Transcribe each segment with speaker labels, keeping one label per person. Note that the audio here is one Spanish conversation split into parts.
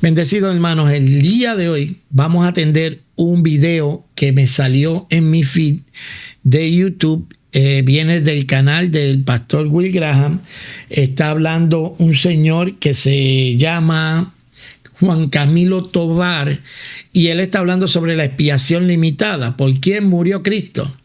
Speaker 1: Bendecidos hermanos, el día de hoy vamos a atender un video que me salió en mi feed de YouTube. Viene del canal del pastor Will Graham. Está hablando un señor que se llama Juan Camilo Tovar y él está hablando sobre la expiación limitada. ¿Por quién murió Cristo?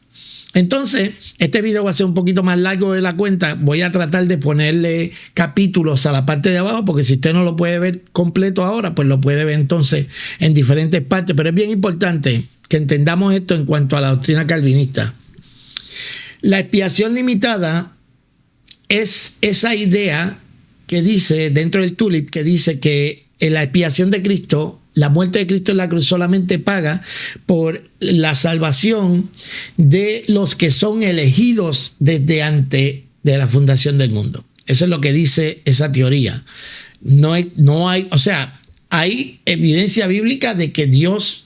Speaker 1: Entonces, este video va a ser un poquito más largo de la cuenta. Voy a tratar de ponerle capítulos a la parte de abajo, porque si usted no lo puede ver completo ahora, pues lo puede ver entonces en diferentes partes. Pero es bien importante que entendamos esto en cuanto a la doctrina calvinista. La expiación limitada es esa idea que dice, dentro del TULIP, que dice que en la expiación de Cristo, la muerte de Cristo en la cruz solamente paga por la salvación de los que son elegidos desde antes de la fundación del mundo. Eso es lo que dice esa teoría. No hay, o sea, hay evidencia bíblica de que Dios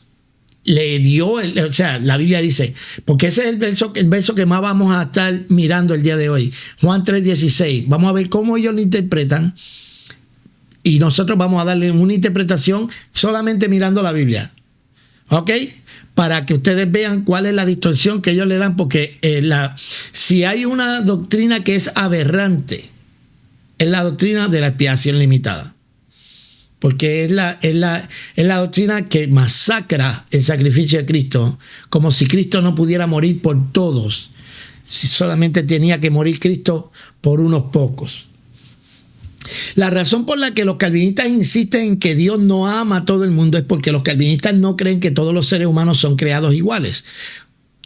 Speaker 1: le dio, o sea, la Biblia dice, porque ese es el verso que más vamos a estar mirando el día de hoy, Juan 3:16. Vamos a ver cómo ellos lo interpretan. Y nosotros vamos a darle una interpretación solamente mirando la Biblia. ¿Ok? Para que ustedes vean cuál es la distorsión que ellos le dan. Porque si hay una doctrina que es aberrante, es la doctrina de la expiación limitada. Porque es la doctrina que masacra el sacrificio de Cristo. Como si Cristo no pudiera morir por todos. Si solamente tenía que morir Cristo por unos pocos. La razón por la que los calvinistas insisten en que Dios no ama a todo el mundo es porque los calvinistas no creen que todos los seres humanos son creados iguales.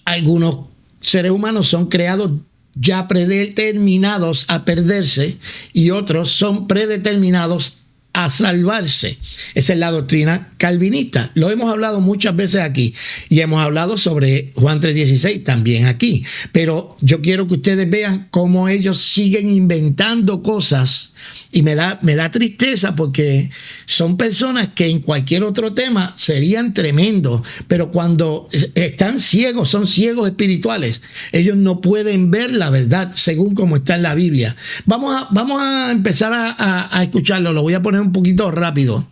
Speaker 1: Algunos seres humanos son creados ya predeterminados a perderse y otros son predeterminados a salvarse. Esa es la doctrina calvinista. Lo hemos hablado muchas veces aquí y hemos hablado sobre Juan 3:16 también aquí. Pero yo quiero que ustedes vean cómo ellos siguen inventando cosas y me da tristeza porque son personas que en cualquier otro tema serían tremendos, pero cuando están ciegos, son ciegos espirituales. Ellos no pueden ver la verdad según como está en la Biblia. Vamos a empezar a escucharlo. Lo voy a poner un poquito rápido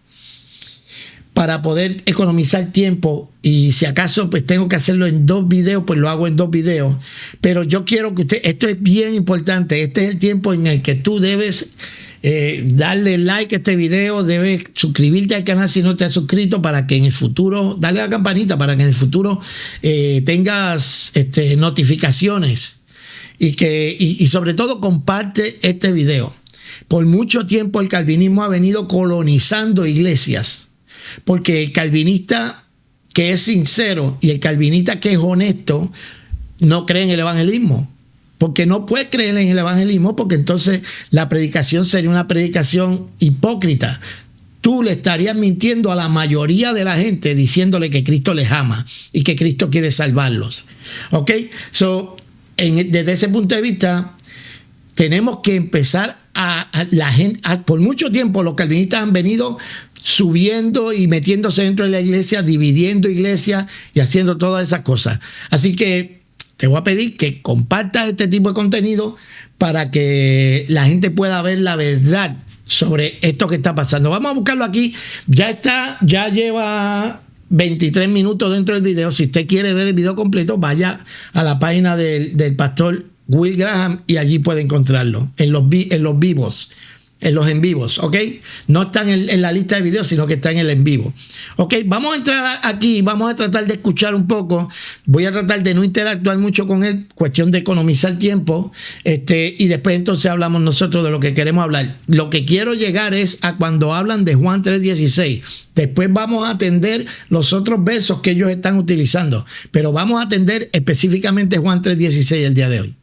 Speaker 1: para poder economizar tiempo, y si acaso pues tengo que hacerlo en 2 videos, pues lo hago en 2 videos. Pero yo quiero que usted, esto es bien importante, este es el tiempo en el que tú debes darle like a este video, debes suscribirte al canal si no te has suscrito, para que en el futuro, darle a la campanita para que en el futuro tengas notificaciones y sobre todo comparte este video. Por mucho tiempo el calvinismo ha venido colonizando iglesias, porque el calvinista que es sincero y el calvinista que es honesto no cree en el evangelismo, porque no puede creer en el evangelismo, porque entonces la predicación sería una predicación hipócrita. Tú le estarías mintiendo a la mayoría de la gente diciéndole que Cristo les ama y que Cristo quiere salvarlos. ¿Ok? Desde ese punto de vista, tenemos que empezar por mucho tiempo los calvinistas han venido subiendo y metiéndose dentro de la iglesia, dividiendo iglesias y haciendo todas esas cosas. Así que te voy a pedir que compartas este tipo de contenido para que la gente pueda ver la verdad sobre esto que está pasando. Vamos a buscarlo aquí. Ya lleva 23 minutos dentro del video. Si usted quiere ver el video completo, vaya a la página del pastor Will Graham y allí puede encontrarlo en los vivos, en los en vivos, ¿ok? No están en la lista de videos, sino que está en el en vivo. Ok, vamos a entrar aquí, vamos a tratar de escuchar un poco. Voy a tratar de no interactuar mucho con él, cuestión de economizar tiempo, y después entonces hablamos nosotros de lo que queremos hablar. Lo que quiero llegar es a cuando hablan de Juan 3:16. Después vamos a atender los otros versos que ellos están utilizando, pero vamos a atender específicamente Juan 3:16 el día de hoy.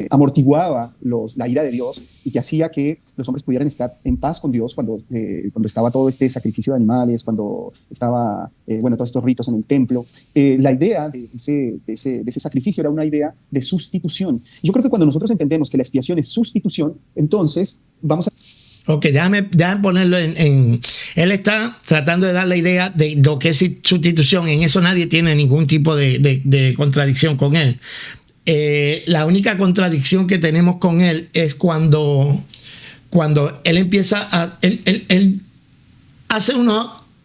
Speaker 2: Amortiguaba la ira de Dios y que hacía que los hombres pudieran estar en paz con Dios cuando estaba todo este sacrificio de animales, cuando estaba, todos estos ritos en el templo. La idea de ese sacrificio era una idea de sustitución. Yo creo que cuando nosotros entendemos que la expiación es sustitución, entonces vamos a...
Speaker 1: Ok, déjame ponerlo en... Él está tratando de dar la idea de lo que es sustitución. En eso nadie tiene ningún tipo de contradicción con él. La única contradicción que tenemos con él es cuando cuando él empieza a... Él hace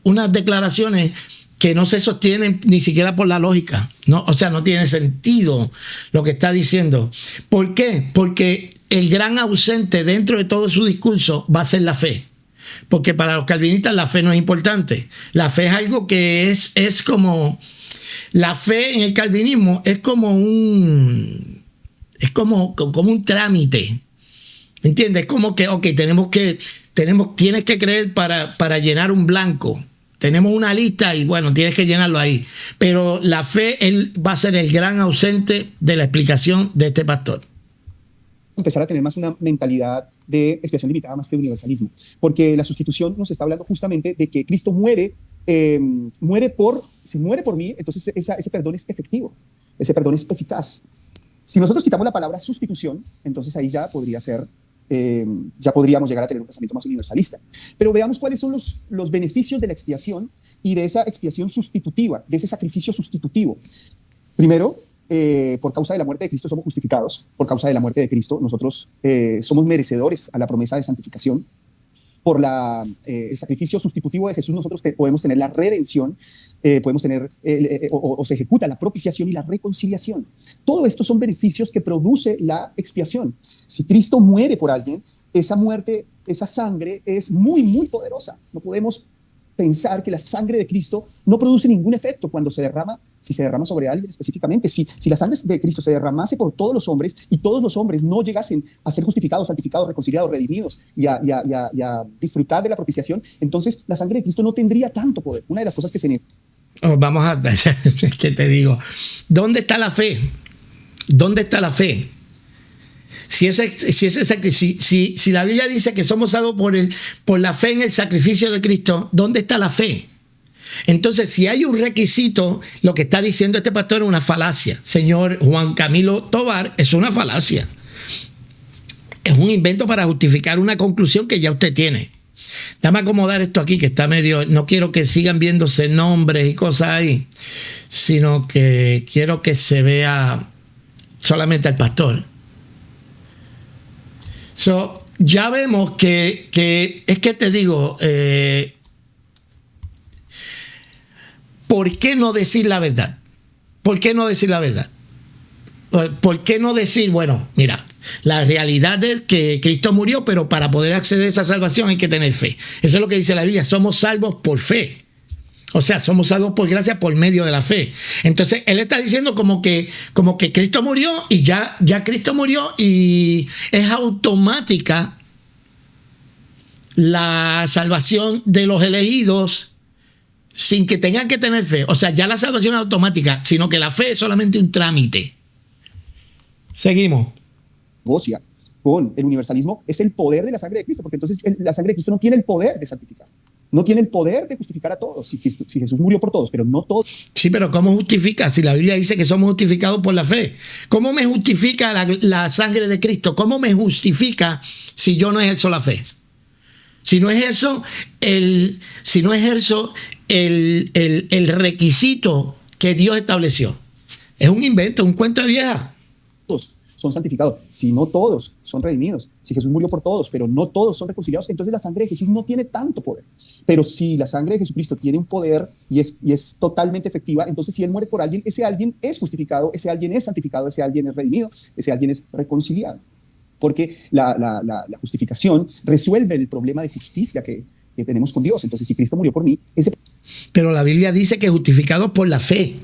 Speaker 1: unas declaraciones que no se sostienen ni siquiera por la lógica, ¿no? O sea, no tiene sentido lo que está diciendo. ¿Por qué? Porque el gran ausente dentro de todo su discurso va a ser la fe. Porque para los calvinistas la fe no es importante. La fe es algo que es como... La fe en el calvinismo es como un trámite. ¿Entiendes? Es como que, ok, tienes que creer para llenar un blanco. Tenemos una lista y bueno, tienes que llenarlo ahí. Pero la fe, él va a ser el gran ausente de la explicación de este pastor.
Speaker 2: Empezar a tener más una mentalidad de expiación limitada más que de universalismo. Porque la sustitución nos está hablando justamente de que Cristo si muere por mí, entonces ese perdón es efectivo, ese perdón es eficaz. Si nosotros quitamos la palabra sustitución, entonces ahí ya podríamos llegar a tener un pensamiento más universalista. Pero veamos cuáles son los beneficios de la expiación y de esa expiación sustitutiva, de ese sacrificio sustitutivo. Primero, por causa de la muerte de Cristo somos justificados. Por causa de la muerte de Cristo nosotros somos merecedores a la promesa de santificación. Por el sacrificio sustitutivo de Jesús nosotros podemos tener la redención, podemos tener, o se ejecuta la propiciación y la reconciliación. Todo esto son beneficios que produce la expiación. Si Cristo muere por alguien, esa muerte, esa sangre es muy, muy poderosa. No podemos pensar que la sangre de Cristo no produce ningún efecto cuando se derrama, si se derrama sobre alguien específicamente. Si la sangre de Cristo se derramase por todos los hombres y todos los hombres no llegasen a ser justificados, santificados, reconciliados, redimidos y a disfrutar de la propiciación, entonces la sangre de Cristo no tendría tanto poder. Una de las cosas que se...
Speaker 1: Vamos a... ¿Qué te digo? ¿Dónde está la fe? ¿Dónde está la fe? Si la Biblia dice que somos salvos por la fe en el sacrificio de Cristo, ¿dónde está la fe? Entonces, si hay un requisito, lo que está diciendo este pastor es una falacia. Señor Juan Camilo Tovar, es una falacia. Es un invento para justificar una conclusión que ya usted tiene. Déjame acomodar esto aquí, que está medio... No quiero que sigan viéndose nombres y cosas ahí, sino que quiero que se vea solamente al pastor. Ya vemos que es que te digo, ¿por qué no decir la verdad? ¿Por qué no decir la verdad? ¿Por qué no decir, bueno, mira, la realidad es que Cristo murió, pero para poder acceder a esa salvación hay que tener fe? Eso es lo que dice la Biblia, somos salvos por fe. O sea, somos salvos por gracia por medio de la fe. Entonces, él está diciendo como que Cristo murió y ya Cristo murió y es automática la salvación de los elegidos sin que tengan que tener fe. O sea, ya la salvación es automática, sino que la fe es solamente un trámite. Seguimos.
Speaker 2: Negocia con el universalismo es el poder de la sangre de Cristo, porque entonces la sangre de Cristo no tiene el poder de santificar. No tiene el poder de justificar a todos. Si Jesús murió por todos, pero no todos.
Speaker 1: Sí, pero ¿cómo justifica? Si la Biblia dice que somos justificados por la fe. ¿Cómo me justifica la sangre de Cristo? ¿Cómo me justifica si yo no ejerzo la fe? Si no ejerzo el requisito que Dios estableció. Es un invento, un cuento de vieja.
Speaker 2: Todos son santificados, si no todos son redimidos. Si Jesús murió por todos, pero no todos son reconciliados, entonces la sangre de Jesús no tiene tanto poder. Pero si la sangre de Jesucristo tiene un poder y es totalmente efectiva, entonces si Él muere por alguien, ese alguien es justificado, ese alguien es santificado, ese alguien es redimido, ese alguien es reconciliado. Porque la justificación resuelve el problema de justicia que tenemos con Dios. Entonces, si Cristo murió por mí,
Speaker 1: Pero la Biblia dice que justificados por la fe.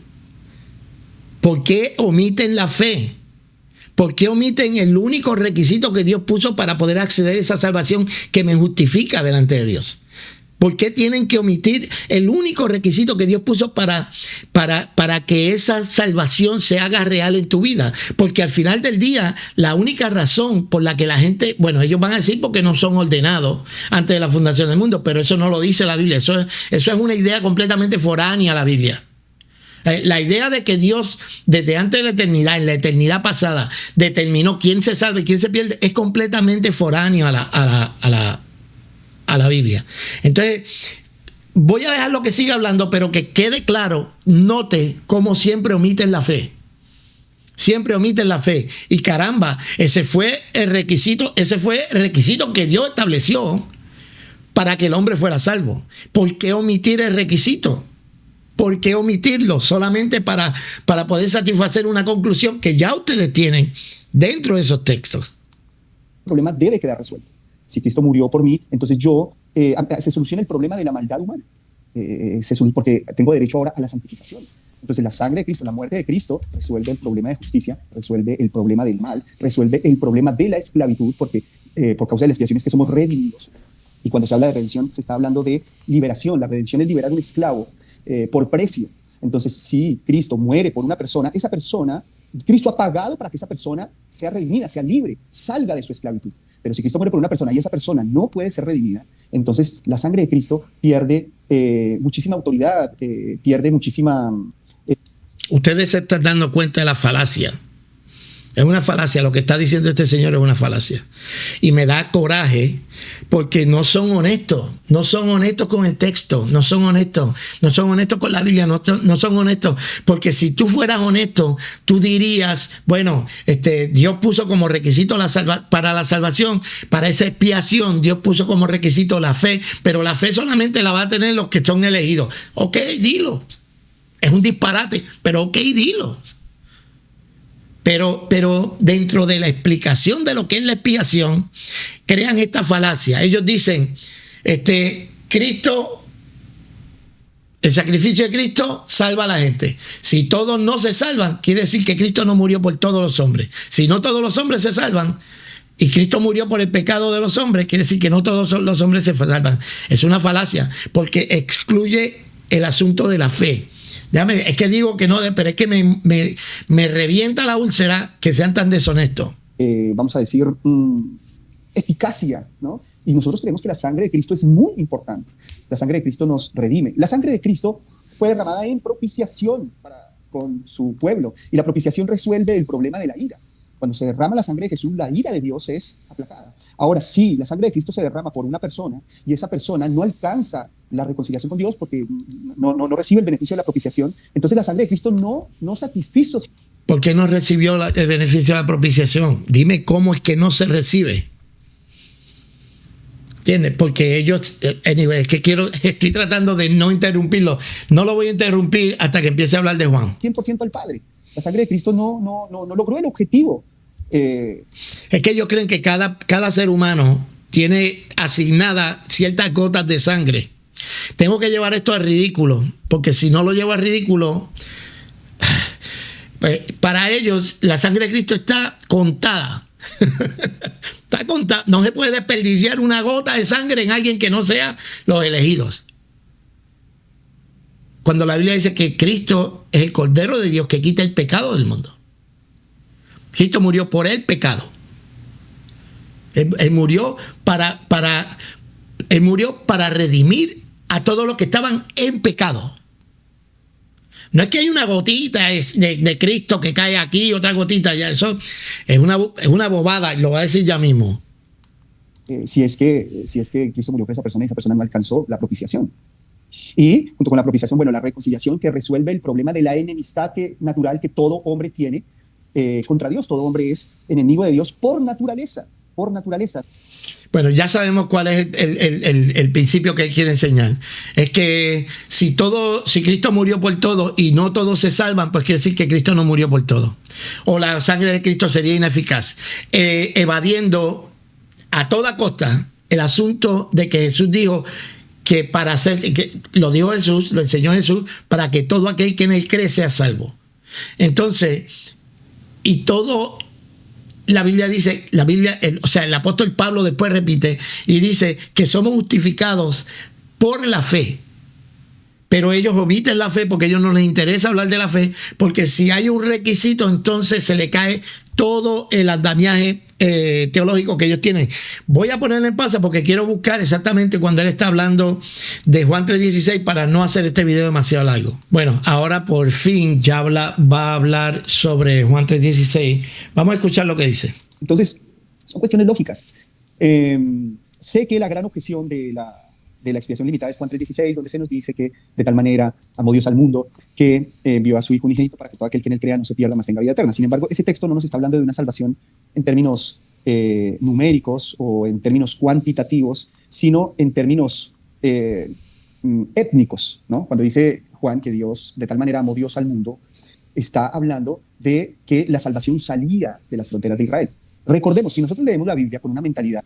Speaker 1: ¿Por qué omiten la fe? ¿Por qué omiten el único requisito que Dios puso para poder acceder a esa salvación que me justifica delante de Dios? ¿Por qué tienen que omitir el único requisito que Dios puso para que esa salvación se haga real en tu vida? Porque al final del día, la única razón por la que la gente, bueno, ellos van a decir porque no son ordenados antes de la fundación del mundo, pero eso no lo dice la Biblia. Eso es una idea completamente foránea a la Biblia. La idea de que Dios, desde antes de la eternidad, en la eternidad pasada, determinó quién se salva y quién se pierde, es completamente foráneo a la Biblia. Entonces, voy a dejar lo que siga hablando, pero que quede claro, note cómo siempre omiten la fe. siempre omiten la fe. Y caramba, ese fue el requisito que Dios estableció para que el hombre fuera salvo. ¿Por qué omitir el requisito? ¿Por qué omitirlo? Solamente para poder satisfacer una conclusión que ya ustedes tienen dentro de esos textos.
Speaker 2: El problema debe quedar resuelto. Si Cristo murió por mí, entonces se soluciona el problema de la maldad humana. Porque tengo derecho ahora a la santificación. Entonces la sangre de Cristo, la muerte de Cristo, resuelve el problema de justicia, resuelve el problema del mal, resuelve el problema de la esclavitud, porque por causa de la expiación es que somos redimidos. Y cuando se habla de redención, se está hablando de liberación. La redención es liberar a un esclavo por precio. Entonces, si Cristo muere por una persona, esa persona, Cristo ha pagado para que esa persona sea redimida, sea libre, salga de su esclavitud. Pero si Cristo muere por una persona y esa persona no puede ser redimida, entonces la sangre de Cristo pierde muchísima autoridad, pierde muchísima...
Speaker 1: Ustedes se están dando cuenta de la falacia. Es una falacia, lo que está diciendo este señor es una falacia. Y me da coraje porque no son honestos con el texto, no son honestos con la Biblia, no son honestos. Porque si tú fueras honesto, tú dirías, bueno, Dios puso como requisito para la salvación, para esa expiación, Dios puso como requisito la fe, pero la fe solamente la va a tener los que son elegidos. Ok, dilo. Es un disparate, pero ok, dilo. Pero dentro de la explicación de lo que es la expiación, crean esta falacia. Ellos dicen, Cristo, el sacrificio de Cristo salva a la gente. Si todos no se salvan, quiere decir que Cristo no murió por todos los hombres. Si no todos los hombres se salvan, y Cristo murió por el pecado de los hombres, quiere decir que no todos los hombres se salvan. Es una falacia, porque excluye el asunto de la fe. Es que digo que no, pero es que me revienta la úlcera que sean tan deshonestos.
Speaker 2: Vamos a decir, eficacia, ¿no? Y nosotros creemos que la sangre de Cristo es muy importante. La sangre de Cristo nos redime. La sangre de Cristo fue derramada en propiciación con su pueblo. Y la propiciación resuelve el problema de la ira. Cuando se derrama la sangre de Jesús, la ira de Dios es aplacada. Ahora sí, la sangre de Cristo se derrama por una persona y esa persona no alcanza la reconciliación con Dios porque no recibe el beneficio de la propiciación. Entonces la sangre de Cristo no satisfizo.
Speaker 1: ¿Por qué no recibió el beneficio de la propiciación? Dime cómo es que no se recibe. ¿Entiendes? Porque ellos, anyway, es que estoy tratando de no interrumpirlo. No lo voy a interrumpir hasta que empiece a hablar de Juan.
Speaker 2: 100% al Padre. La sangre de Cristo no logró el objetivo.
Speaker 1: Es que ellos creen que cada ser humano tiene asignadas ciertas gotas de sangre. Tengo que llevar esto al ridículo, porque si no lo llevo al ridículo, para ellos la sangre de Cristo está contada. Está contada. No se puede desperdiciar una gota de sangre en alguien que no sea los elegidos. Cuando la Biblia dice que Cristo es el Cordero de Dios que quita el pecado del mundo. Cristo murió por el pecado. Él murió para redimir a todos los que estaban en pecado. No es que hay una gotita de Cristo que cae aquí, otra gotita allá. Eso es una bobada, lo va a decir ya mismo.
Speaker 2: Si es que Cristo murió por esa persona y esa persona no alcanzó la propiciación. Y junto con la propiciación, bueno, la reconciliación que resuelve el problema de la enemistad natural que todo hombre tiene contra Dios. Todo hombre es enemigo de Dios por naturaleza. Bueno,
Speaker 1: ya sabemos cuál es el principio que él quiere enseñar. Es que si Cristo murió por todo y no todos se salvan, pues quiere decir que Cristo no murió por todo. O la sangre de Cristo sería ineficaz. Evadiendo a toda costa el asunto de que Jesús dijo que lo dijo Jesús, lo enseñó Jesús, para que todo aquel que en él cree sea salvo. Entonces, la Biblia dice, el apóstol Pablo después repite y dice que somos justificados por la fe. Pero ellos omiten la fe porque a ellos no les interesa hablar de la fe, porque si hay un requisito, entonces se le cae todo el andamiaje teológico que ellos tienen. Voy a ponerle en pausa porque quiero buscar exactamente cuando él está hablando de Juan 3:16 para no hacer este video demasiado largo. Bueno, ahora por fin ya va a hablar sobre Juan 3:16. Vamos a escuchar lo que dice.
Speaker 2: Entonces, son cuestiones lógicas. Sé que la gran objeción de de la expiación limitada es Juan 3:16, donde se nos dice que de tal manera amó Dios al mundo que envió a su Hijo unigénito para que todo aquel que en él crea no se pierda, mas tenga vida eterna. Sin embargo, ese texto no nos está hablando de una salvación en términos numéricos o en términos cuantitativos, sino en términos étnicos, ¿no? Cuando dice Juan que Dios, de tal manera amó Dios al mundo, está hablando de que la salvación salía de las fronteras de Israel. Recordemos, si nosotros leemos la Biblia con una mentalidad.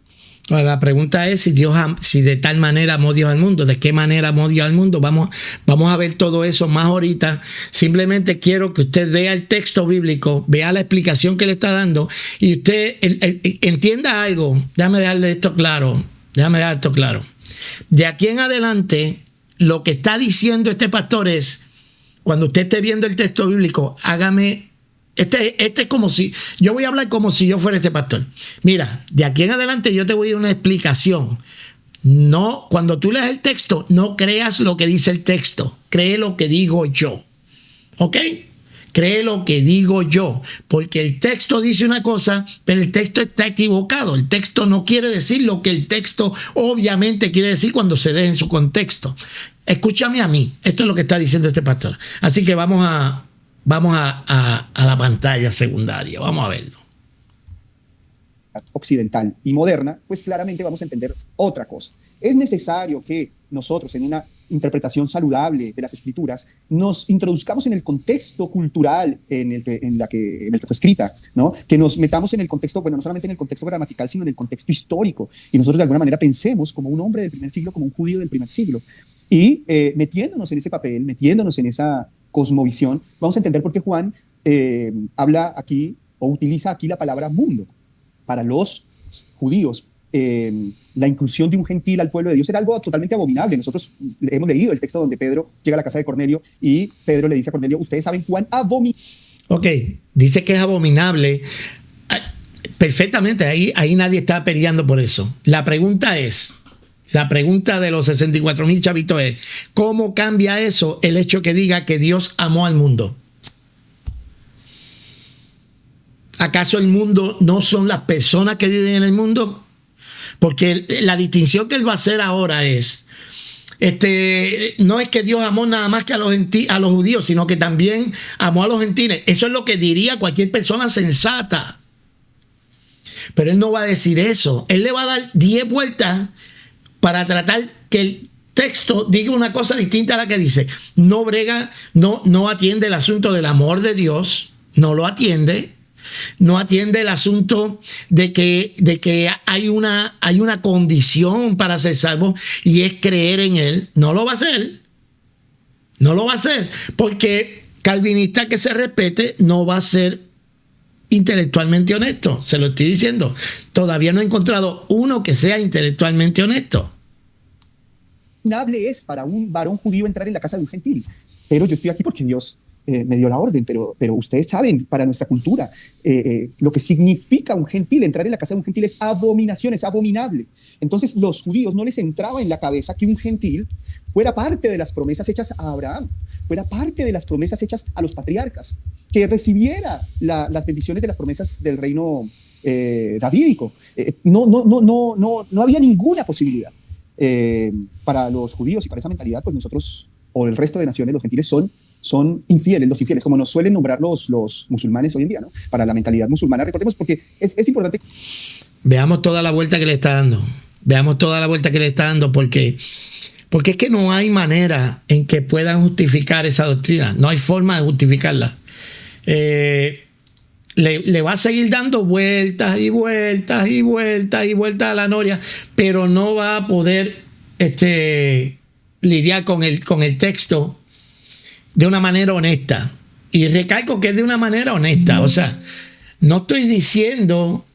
Speaker 1: Ahora, la pregunta es si de tal manera amó Dios al mundo, de qué manera amó Dios al mundo. Vamos a ver todo eso más ahorita. Simplemente quiero que usted vea el texto bíblico, vea la explicación que le está dando y usted entienda algo. Déjame dejar esto claro. De aquí en adelante, lo que está diciendo este pastor es, cuando usted esté viendo el texto bíblico, hágame... Este es como si, yo voy a hablar como si yo fuera este pastor. Mira, de aquí en adelante yo te voy a dar una explicación. No, cuando tú leas el texto, no creas lo que dice el texto, cree lo que digo yo. ¿Ok? Cree lo que digo yo, porque el texto dice una cosa, pero el texto está equivocado. El texto no quiere decir lo que el texto obviamente quiere decir cuando se dé en su contexto. Escúchame a mí, esto es lo que está diciendo este pastor. Así que vamos a la pantalla secundaria, vamos a verlo.
Speaker 2: Occidental y moderna, pues claramente vamos a entender otra cosa. Es necesario que nosotros, en una interpretación saludable de las escrituras, nos introduzcamos en el contexto cultural en el que fue escrita, ¿no? Que nos metamos en el contexto, bueno, no solamente en el contexto gramatical, sino en el contexto histórico, y nosotros de alguna manera pensemos como un hombre del primer siglo, como un judío del primer siglo, y metiéndonos en ese papel, metiéndonos en esa cosmovisión, vamos a entender por qué Juan habla aquí o utiliza aquí la palabra mundo. Para los judíos, la inclusión de un gentil al pueblo de Dios era algo totalmente abominable. Nosotros hemos leído el texto donde Pedro llega a la casa de Cornelio y Pedro le dice a Cornelio, ustedes saben cuán abominable.
Speaker 1: Ok, dice que es abominable. Perfectamente, ahí nadie está peleando por eso. La pregunta de los 64,000 chavitos es, ¿cómo cambia eso el hecho que diga que Dios amó al mundo? ¿Acaso el mundo no son las personas que viven en el mundo? Porque la distinción que él va a hacer ahora es, no es que Dios amó nada más que a los judíos, sino que también amó a los gentiles. Eso es lo que diría cualquier persona sensata. Pero él no va a decir eso. Él le va a dar 10 vueltas para tratar que el texto diga una cosa distinta a la que dice. No atiende el asunto del amor de Dios, no lo atiende. No atiende el asunto de que hay una condición para ser salvo y es creer en Él. No lo va a hacer. No lo va a hacer. Porque calvinista que se respete no va a ser intelectualmente honesto. Se lo estoy diciendo. Todavía no he encontrado uno que sea intelectualmente honesto.
Speaker 2: Es para un varón judío entrar en la casa de un gentil. Pero yo estoy aquí porque Dios me dio la orden, pero ustedes saben, para nuestra cultura, lo que significa un gentil, entrar en la casa de un gentil es abominación, es abominable. Entonces los judíos no les entraba en la cabeza que un gentil fuera parte de las promesas hechas a Abraham, fuera parte de las promesas hechas a los patriarcas, que recibiera las bendiciones de las promesas del reino davídico. No había ninguna posibilidad. Para los judíos y para esa mentalidad, pues nosotros, o el resto de naciones, los gentiles son infieles, los infieles, como nos suelen nombrar los musulmanes hoy en día, ¿no? Para la mentalidad musulmana, recordemos, porque es importante.
Speaker 1: Veamos toda la vuelta que le está dando. Porque es que no hay manera en que puedan justificar esa doctrina. No hay forma de justificarla. Le va a seguir dando vueltas y vueltas y vueltas y vueltas a la noria, pero no va a poder lidiar con el texto de una manera honesta. Y recalco que es de una manera honesta. O sea, no estoy diciendo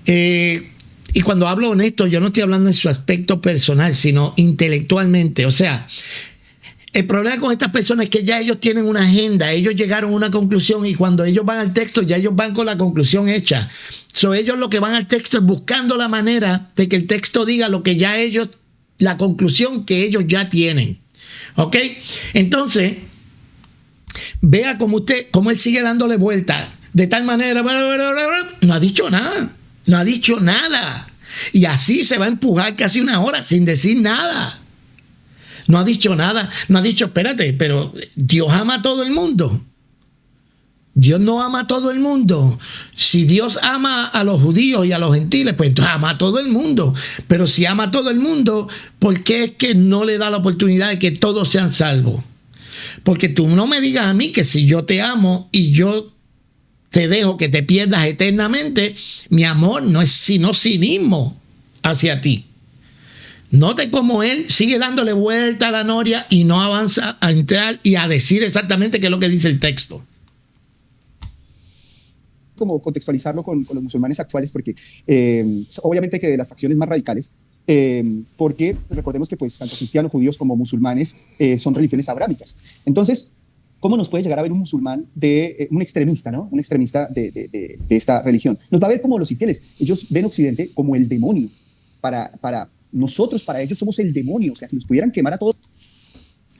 Speaker 1: y cuando hablo honesto, yo no estoy hablando en su aspecto personal, sino intelectualmente. O sea, el problema con estas personas es que ya ellos tienen una agenda, ellos llegaron a una conclusión y cuando ellos van al texto, ya ellos van con la conclusión hecha. Ellos lo que van al texto es buscando la manera de que el texto diga lo que ya ellos, la conclusión que ellos ya tienen. ¿Ok? Entonces, vea cómo él sigue dándole vueltas. De tal manera, no ha dicho nada. Y así se va a empujar casi una hora sin decir nada. No ha dicho nada, no ha dicho, espérate, pero Dios ama a todo el mundo. Dios no ama a todo el mundo. Si Dios ama a los judíos y a los gentiles, pues entonces ama a todo el mundo. Pero si ama a todo el mundo, ¿por qué es que no le da la oportunidad de que todos sean salvos? Porque tú no me digas a mí que si yo te amo y yo te dejo que te pierdas eternamente, mi amor no es sino cinismo hacia ti. Note cómo él sigue dándole vuelta a la noria y no avanza a entrar y a decir exactamente qué es lo que dice el texto.
Speaker 2: Como contextualizarlo con los musulmanes actuales, porque obviamente que de las facciones más radicales, porque recordemos que pues tanto cristianos, judíos como musulmanes son religiones abrámicas. Entonces, ¿cómo nos puede llegar a ver un musulmán un extremista, ¿no? Un extremista de esta religión? Nos va a ver como los infieles. Ellos ven Occidente como el demonio. Para nosotros, para ellos somos el demonio. O sea, si nos pudieran quemar a todos.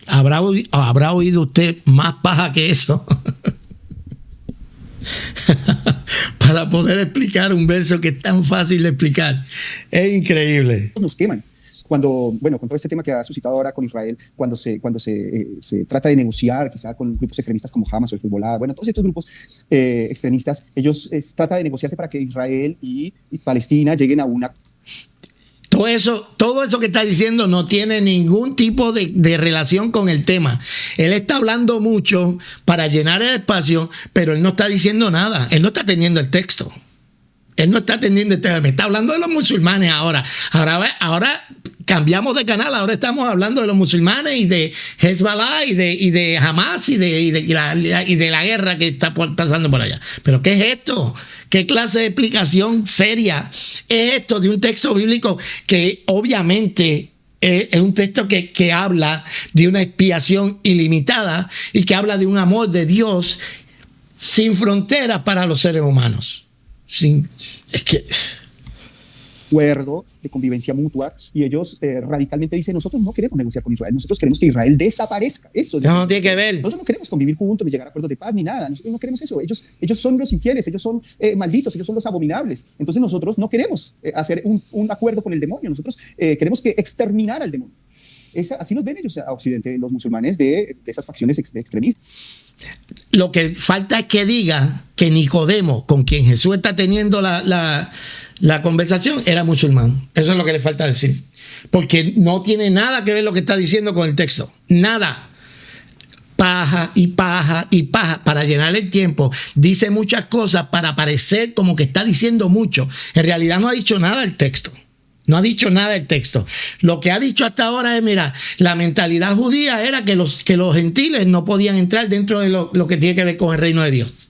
Speaker 1: ¿Habrá oído usted más paja que eso? Para poder explicar un verso que es tan fácil de explicar. Es increíble.
Speaker 2: Nos queman. Con todo este tema que ha suscitado ahora con Israel, cuando se trata de negociar quizá con grupos extremistas como Hamas o el Hezbollah, todos estos grupos extremistas, ellos tratan de negociarse para que Israel y Palestina lleguen a una...
Speaker 1: Todo eso que está diciendo no tiene ningún tipo de relación con el tema. Él está hablando mucho para llenar el espacio, pero él no está diciendo nada. Él no está teniendo el texto. Él no está atendiendo el tema. Me está hablando de los musulmanes ahora. Ahora cambiamos de canal. Ahora estamos hablando de los musulmanes y de Hezbollah y de Hamas y de la guerra que está pasando por allá. ¿Pero qué es esto? ¿Qué clase de explicación seria es esto de un texto bíblico que obviamente es un texto que habla de una expiación ilimitada y que habla de un amor de Dios sin fronteras para los seres humanos?
Speaker 2: Acuerdo de convivencia mutua, y ellos radicalmente dicen: nosotros no queremos negociar con Israel, nosotros queremos que Israel desaparezca. Eso
Speaker 1: no tiene que ver.
Speaker 2: Nosotros no queremos convivir juntos ni llegar a acuerdos de paz ni nada. Nosotros no queremos eso. Ellos son los infieles, ellos son malditos, ellos son los abominables. Entonces nosotros no queremos hacer un acuerdo con el demonio. Nosotros queremos que exterminar al demonio. Así nos ven ellos a Occidente, los musulmanes de esas facciones extremistas.
Speaker 1: Lo que falta es que diga que Nicodemo, con quien Jesús está teniendo la conversación, era musulmán. Eso es lo que le falta decir. Porque no tiene nada que ver lo que está diciendo con el texto. Nada. Paja y paja y paja para llenar el tiempo. Dice muchas cosas para parecer como que está diciendo mucho. En realidad no ha dicho nada el texto. No ha dicho nada el texto. Lo que ha dicho hasta ahora es, mira, la mentalidad judía era que los gentiles no podían entrar dentro de lo que tiene que ver con el reino de Dios.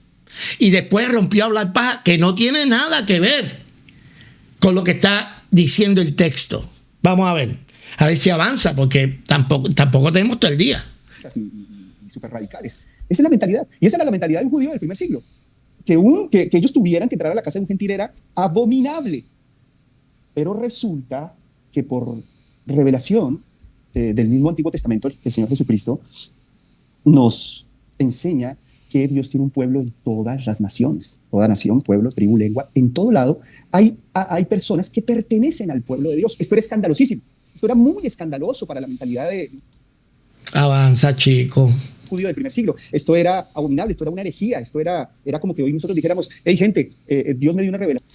Speaker 1: Y después rompió a hablar paja, que no tiene nada que ver con lo que está diciendo el texto. Vamos a ver si avanza, porque tampoco tenemos todo el día.
Speaker 2: Y súper radicales. Esa es la mentalidad. Y esa era la mentalidad de un judío del primer siglo. Que ellos tuvieran que entrar a la casa de un gentil era abominable. Pero resulta que por revelación del mismo Antiguo Testamento, el Señor Jesucristo nos enseña que Dios tiene un pueblo en todas las naciones, toda nación, pueblo, tribu, lengua, en todo lado hay personas que pertenecen al pueblo de Dios. Esto era escandalosísimo, esto era muy escandaloso para la mentalidad de...
Speaker 1: Avanza, chico.
Speaker 2: Judío del primer siglo. Esto era abominable, esto era una herejía, esto era como que hoy nosotros dijéramos: hey gente, Dios me dio una revelación.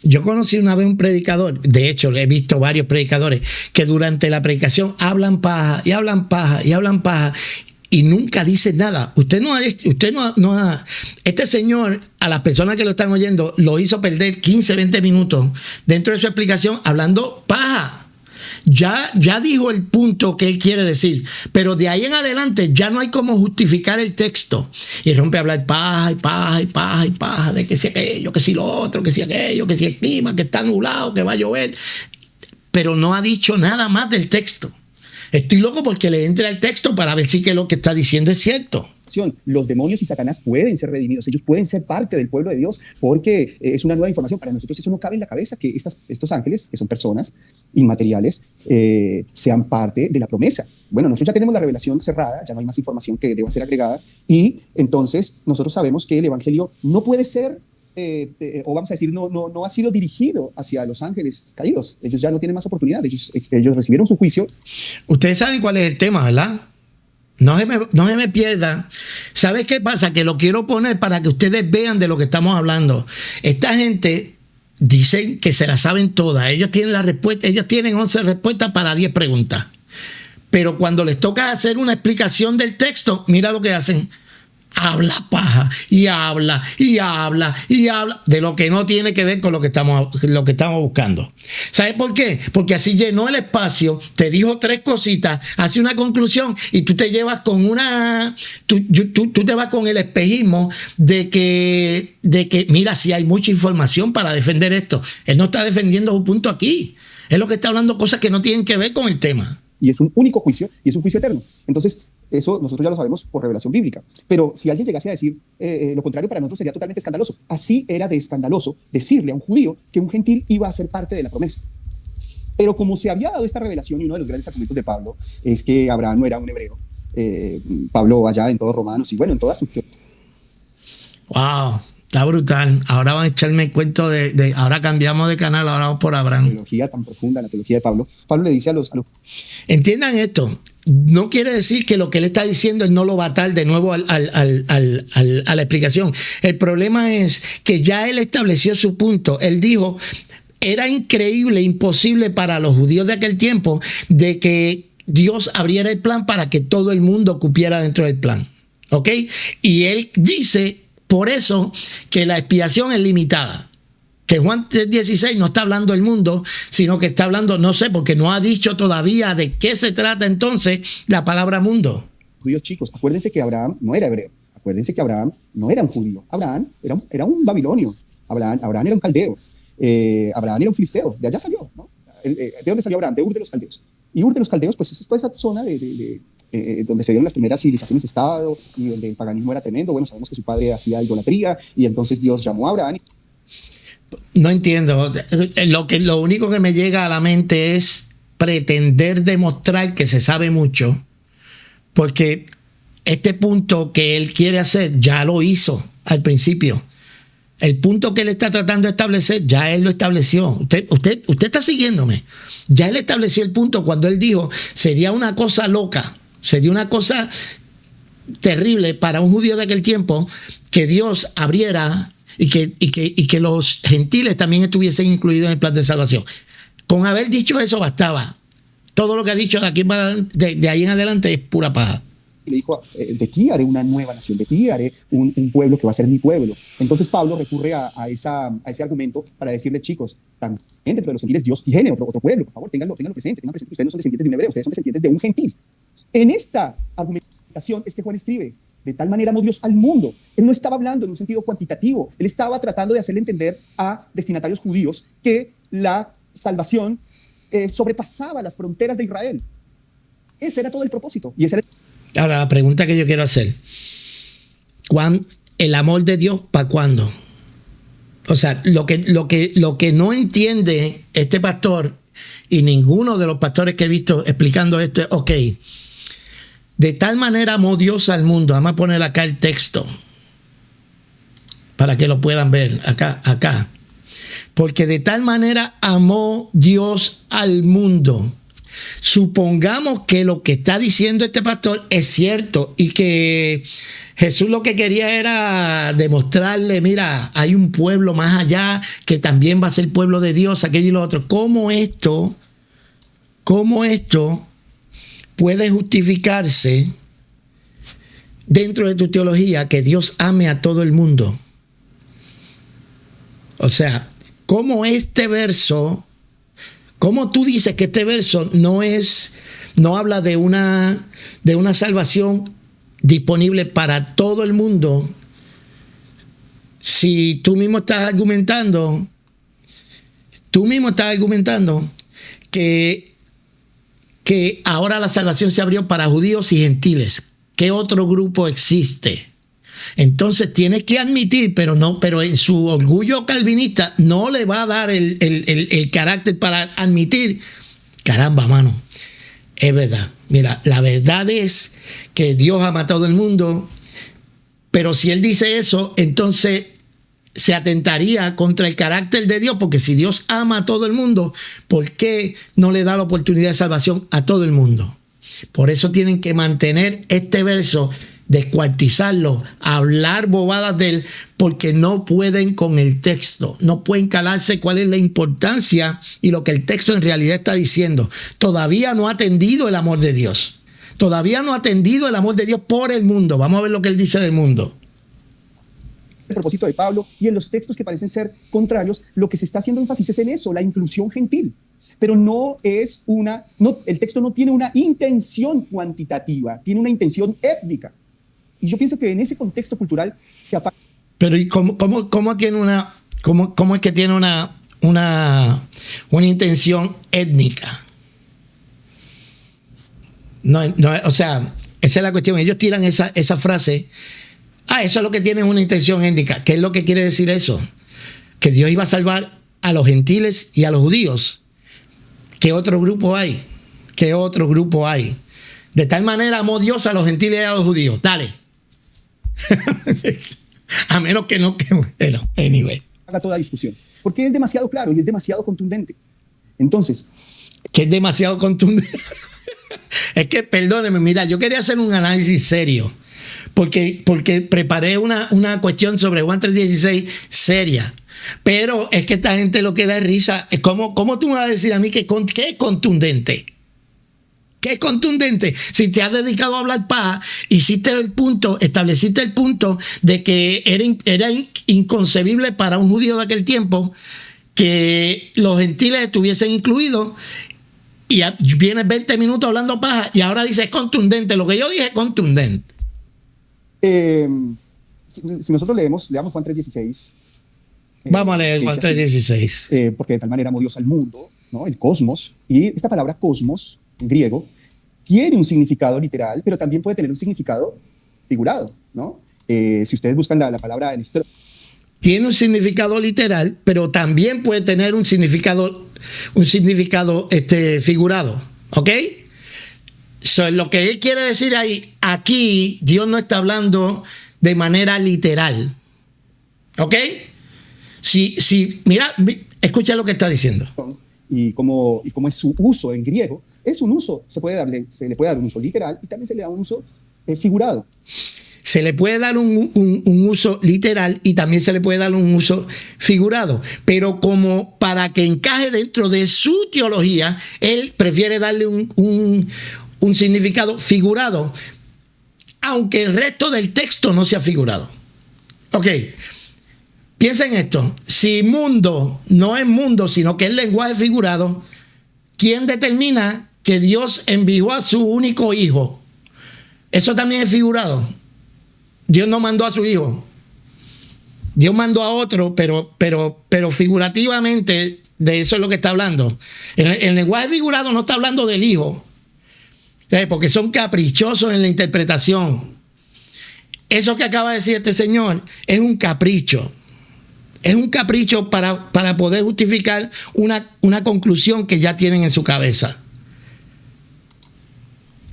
Speaker 1: Yo conocí una vez un predicador, de hecho he visto varios predicadores que durante la predicación hablan paja y hablan paja y hablan paja y nunca dicen nada. Usted no ha, este señor, a las personas que lo están oyendo, lo hizo perder 15, 20 minutos dentro de su explicación hablando paja. Ya dijo el punto que él quiere decir, pero de ahí en adelante ya no hay cómo justificar el texto. Y rompe a hablar paja y paja y paja y paja, de que si aquello, que si lo otro, que si aquello, que si el clima, que está nublado, que va a llover. Pero no ha dicho nada más del texto. Estoy loco porque le entre al texto para ver si que lo que está diciendo es cierto.
Speaker 2: Los demonios y Satanás pueden ser redimidos, ellos pueden ser parte del pueblo de Dios, porque es una nueva información. Para nosotros eso no cabe en la cabeza, que estos ángeles, que son personas inmateriales, sean parte de la promesa. Bueno, nosotros ya tenemos la revelación cerrada, ya no hay más información que deba ser agregada, y entonces nosotros sabemos que el evangelio no puede ser o vamos a decir, no ha sido dirigido hacia los ángeles caídos. Ellos ya no tienen más oportunidad. Ellos recibieron su juicio.
Speaker 1: Ustedes saben cuál es el tema, ¿verdad? No se me pierda. ¿Sabes qué pasa? Que lo quiero poner para que ustedes vean de lo que estamos hablando. Esta gente dicen que se la saben todas. Ellos tienen la respuesta. Ellos tienen 11 respuestas para 10 preguntas. Pero cuando les toca hacer una explicación del texto, mira lo que hacen. Habla paja y habla y habla y habla de lo que no tiene que ver con lo que estamos buscando. ¿Sabes por qué? Porque así llenó el espacio, te dijo 3 cositas, hace una conclusión y tú te llevas con tú te vas con el espejismo de que mira, si hay mucha información para defender esto. Él no está defendiendo su punto aquí. Él lo que está hablando cosas que no tienen que ver con el tema.
Speaker 2: Y es un único juicio y es un juicio eterno. Entonces, eso nosotros ya lo sabemos por revelación bíblica. Pero si alguien llegase a decir lo contrario, para nosotros sería totalmente escandaloso. Así era de escandaloso decirle a un judío que un gentil iba a ser parte de la promesa. Pero como se había dado esta revelación, y uno de los grandes argumentos de Pablo es que Abraham no era un hebreo. Pablo allá en todos Romanos y bueno, en todas sus...
Speaker 1: ¡Wow! Está brutal. Ahora van a echarme el cuento ahora cambiamos de canal, ahora vamos por Abraham.
Speaker 2: La teología tan profunda, la teología de Pablo. Pablo le dice a los...
Speaker 1: Entiendan esto. No quiere decir que lo que él está diciendo él no lo va a atar de nuevo a la explicación. El problema es que ya él estableció su punto. Él dijo, era increíble, imposible para los judíos de aquel tiempo de que Dios abriera el plan para que todo el mundo cupiera dentro del plan. ¿Ok? Y él dice... Por eso que la expiación es limitada. Que Juan 3:16 no está hablando del mundo, sino que está hablando, no sé, porque no ha dicho todavía de qué se trata entonces la palabra mundo.
Speaker 2: Judíos chicos, acuérdense que Abraham no era hebreo. Acuérdense que Abraham no era un judío. Abraham era un babilonio. Abraham era un caldeo. Abraham era un filisteo. De allá salió, ¿no? ¿De dónde salió Abraham? De Ur de los Caldeos. Y Ur de los Caldeos, pues es toda esa zona donde se dieron las primeras civilizaciones de Estado y donde el paganismo era tremendo. Bueno, sabemos que su padre hacía idolatría y entonces Dios llamó a Abraham.
Speaker 1: No entiendo. Lo único que me llega a la mente es pretender demostrar que se sabe mucho, porque este punto que él quiere hacer ya lo hizo al principio. El punto que él está tratando de establecer, ya él lo estableció. Usted está siguiéndome. Ya él estableció el punto cuando él dijo, sería una cosa loca, sería una cosa terrible para un judío de aquel tiempo que Dios abriera y que los gentiles también estuviesen incluidos en el plan de salvación. Con haber dicho eso bastaba. Todo lo que ha dicho de ahí en adelante es pura paja.
Speaker 2: Le dijo, de ti haré una nueva nación, de ti haré un pueblo que va a ser mi pueblo. Entonces Pablo recurre a ese argumento para decirle, chicos, también dentro de los gentiles Dios tiene otro pueblo, por favor, tenganlo presente, tengan presente que ustedes no son descendientes de un hebreo, ustedes son descendientes de un gentil. En esta argumentación es que Juan escribe, de tal manera amó Dios al mundo. Él no estaba hablando en un sentido cuantitativo, él estaba tratando de hacerle entender a destinatarios judíos que la salvación sobrepasaba las fronteras de Israel. Ese era todo el propósito. Y ese era...
Speaker 1: Ahora, la pregunta que yo quiero hacer, ¿el amor de Dios para cuándo? O sea, lo que no entiende este pastor y ninguno de los pastores que he visto explicando esto es, ok, de tal manera amó Dios al mundo. Vamos a poner acá el texto para que lo puedan ver, acá. Porque de tal manera amó Dios al mundo. Supongamos que lo que está diciendo este pastor es cierto y que Jesús lo que quería era demostrarle, mira, hay un pueblo más allá que también va a ser pueblo de Dios, aquello y lo otro. ¿Cómo esto puede justificarse dentro de tu teología que Dios ame a todo el mundo? O sea, ¿cómo tú dices que este verso no habla de una salvación disponible para todo el mundo? Si tú mismo estás argumentando que ahora la salvación se abrió para judíos y gentiles. ¿Qué otro grupo existe? Entonces tienes que admitir, pero en su orgullo calvinista no le va a dar el carácter para admitir, caramba, mano, es verdad. Mira, la verdad es que Dios ama a todo el mundo, pero si él dice eso, entonces se atentaría contra el carácter de Dios, porque si Dios ama a todo el mundo, ¿por qué no le da la oportunidad de salvación a todo el mundo? Por eso tienen que mantener este verso, descuartizarlo, hablar bobadas de él, porque no pueden con el texto, no pueden calarse cuál es la importancia y lo que el texto en realidad está diciendo. Todavía no ha atendido el amor de Dios. Todavía no ha atendido el amor de Dios por el mundo. Vamos a ver lo que él dice del mundo.
Speaker 2: El propósito de Pablo, y en los textos que parecen ser contrarios, lo que se está haciendo énfasis es en eso, la inclusión gentil. Pero el texto no tiene una intención cuantitativa, tiene una intención étnica. Y yo pienso que en ese contexto cultural se apaga.
Speaker 1: Pero ¿y cómo tiene cómo es que tiene una intención étnica? No, o sea, esa es la cuestión. Ellos tiran esa frase. Eso es lo que tiene una intención étnica. ¿Qué es lo que quiere decir eso? Que Dios iba a salvar a los gentiles y a los judíos. ¿Qué otro grupo hay? ¿Qué otro grupo hay? De tal manera amó Dios a los gentiles y a los judíos. Dale. A menos que no. Bueno, anyway.
Speaker 2: Haga toda discusión. Porque es demasiado claro y es demasiado contundente. Entonces.
Speaker 1: Que es demasiado contundente. Es que, perdóneme, mira, yo quería hacer un análisis serio. Porque preparé una cuestión sobre Juan 3:16 seria. Pero es que esta gente lo que da es risa. ¿Cómo tú me vas a decir a mí que es contundente? ¿Qué es contundente? Si te has dedicado a hablar paja, estableciste el punto de que era inconcebible para un judío de aquel tiempo que los gentiles estuviesen incluidos, y vienes 20 minutos hablando paja y ahora dices contundente. Lo que yo dije es contundente.
Speaker 2: Si nosotros leamos Juan 3:16.
Speaker 1: Vamos a leer Juan 3:16.
Speaker 2: Porque de tal manera amó Dios al mundo, ¿no? El cosmos. Y esta palabra cosmos, en griego, tiene un significado literal, pero también puede tener un significado figurado, ¿no? Si ustedes buscan la palabra en
Speaker 1: tiene un significado literal, pero también puede tener un significado figurado, ¿ok? Lo que él quiere decir ahí, aquí Dios no está hablando de manera literal, ¿ok? Mira, escucha lo que está diciendo.
Speaker 2: Y cómo es su uso en griego, es un uso, se le puede dar un uso literal y también se le da un uso figurado.
Speaker 1: Se le puede dar un uso literal y también se le puede dar un uso figurado. Pero como para que encaje dentro de su teología, él prefiere darle un significado figurado, aunque el resto del texto no sea figurado. Ok, piensa en esto. Si mundo no es mundo, sino que es lenguaje figurado, ¿quién determina que Dios envió a su único hijo? Eso también es figurado. Dios no mandó a su hijo. Dios mandó a otro, pero figurativamente de eso es lo que está hablando. El lenguaje figurado no está hablando del hijo, porque son caprichosos en la interpretación. Eso que acaba de decir este señor es un capricho. Es un capricho para poder justificar una conclusión que ya tienen en su cabeza.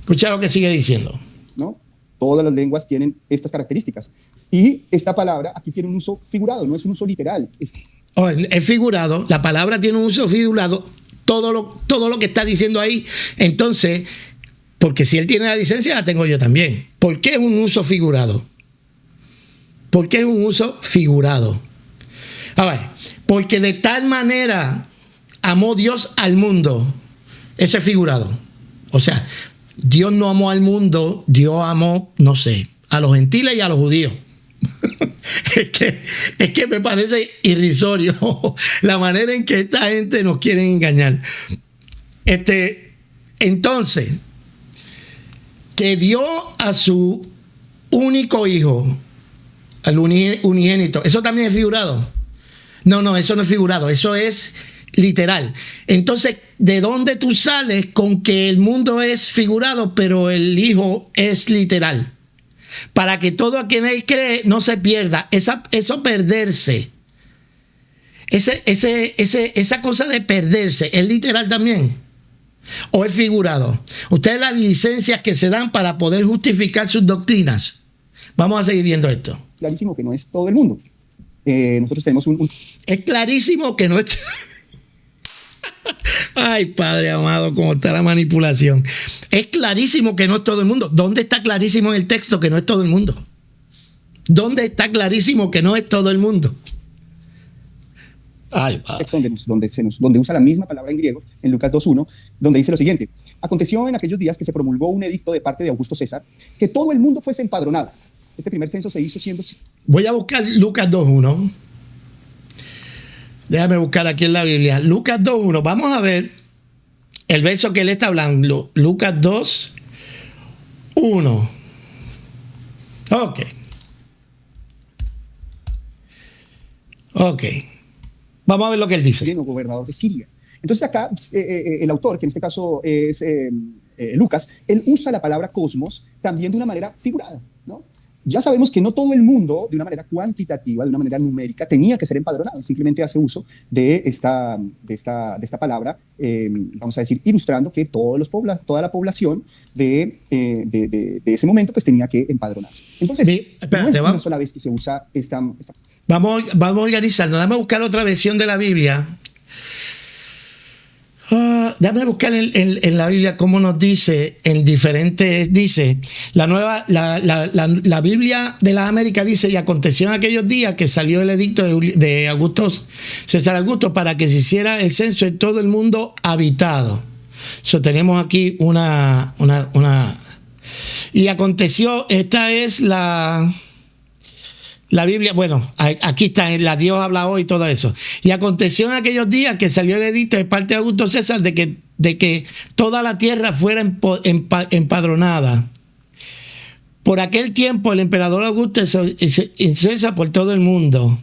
Speaker 1: Escucha lo que sigue diciendo.
Speaker 2: ¿No? Todas las lenguas tienen estas características. Y esta palabra aquí tiene un uso figurado, no es un uso literal.
Speaker 1: Es figurado, la palabra tiene un uso figurado, todo lo que está diciendo ahí. Entonces, porque si él tiene la licencia, la tengo yo también. ¿Por qué es un uso figurado? ¿Por qué es un uso figurado? A ver, porque de tal manera amó Dios al mundo. Eso es figurado. O sea, Dios no amó al mundo, Dios amó, no sé, a los gentiles y a los judíos. es que me parece irrisorio la manera en que esta gente nos quiere engañar. Entonces, que dio a su único hijo, al unigénito, ¿eso también es figurado? No, eso no es figurado, eso es literal. Entonces, ¿de dónde tú sales con que el mundo es figurado, pero el hijo es literal? Para que todo a quien él cree no se pierda. Eso perderse. Esa cosa de perderse, ¿es literal también? ¿O es figurado? Ustedes las licencias que se dan para poder justificar sus doctrinas. Vamos a seguir viendo esto.
Speaker 2: Clarísimo que no es todo el mundo. nosotros tenemos
Speaker 1: Es clarísimo que no es... Ay, Padre amado, cómo está la manipulación. Es clarísimo que no es todo el mundo. ¿Dónde está clarísimo en el texto que no es todo el mundo? ¿Dónde está clarísimo que no es todo el mundo? Ay,
Speaker 2: texto donde usa la misma palabra en griego, en Lucas 2:1, donde dice lo siguiente: aconteció en aquellos días que se promulgó un edicto de parte de Augusto César, que todo el mundo fuese empadronado. Este primer censo se hizo siendo...
Speaker 1: Voy a buscar Lucas 2:1. Déjame buscar aquí en la Biblia. Lucas 2:1. Vamos a ver el verso que él está hablando. Lucas 2:1. Ok. Ok. Vamos a ver lo que él dice.
Speaker 2: Gobernador de Siria. Entonces acá el autor, que en este caso es Lucas, él usa la palabra cosmos también de una manera figurada, ¿no? Ya sabemos que no todo el mundo, de una manera cuantitativa, de una manera numérica, tenía que ser empadronado. Simplemente hace uso de esta palabra, vamos a decir, ilustrando que toda la población de ese momento pues tenía que empadronarse. Entonces,
Speaker 1: sí, espérate,
Speaker 2: no es una sola vez que se usa esta...
Speaker 1: Vamos a organizarnos. Dame a buscar otra versión de la Biblia. Dame buscar en la Biblia cómo nos dice en diferentes, dice la Biblia de las Américas dice: y aconteció en aquellos días que salió el edicto de César Augusto para que se hiciera el censo en todo el mundo habitado. Tenemos aquí una y aconteció, esta es la Biblia, bueno, aquí está, la Dios habla hoy, todo eso. Y aconteció en aquellos días que salió el edicto de parte de Augusto César de que toda la tierra fuera empadronada. Por aquel tiempo el emperador Augusto César por todo el mundo.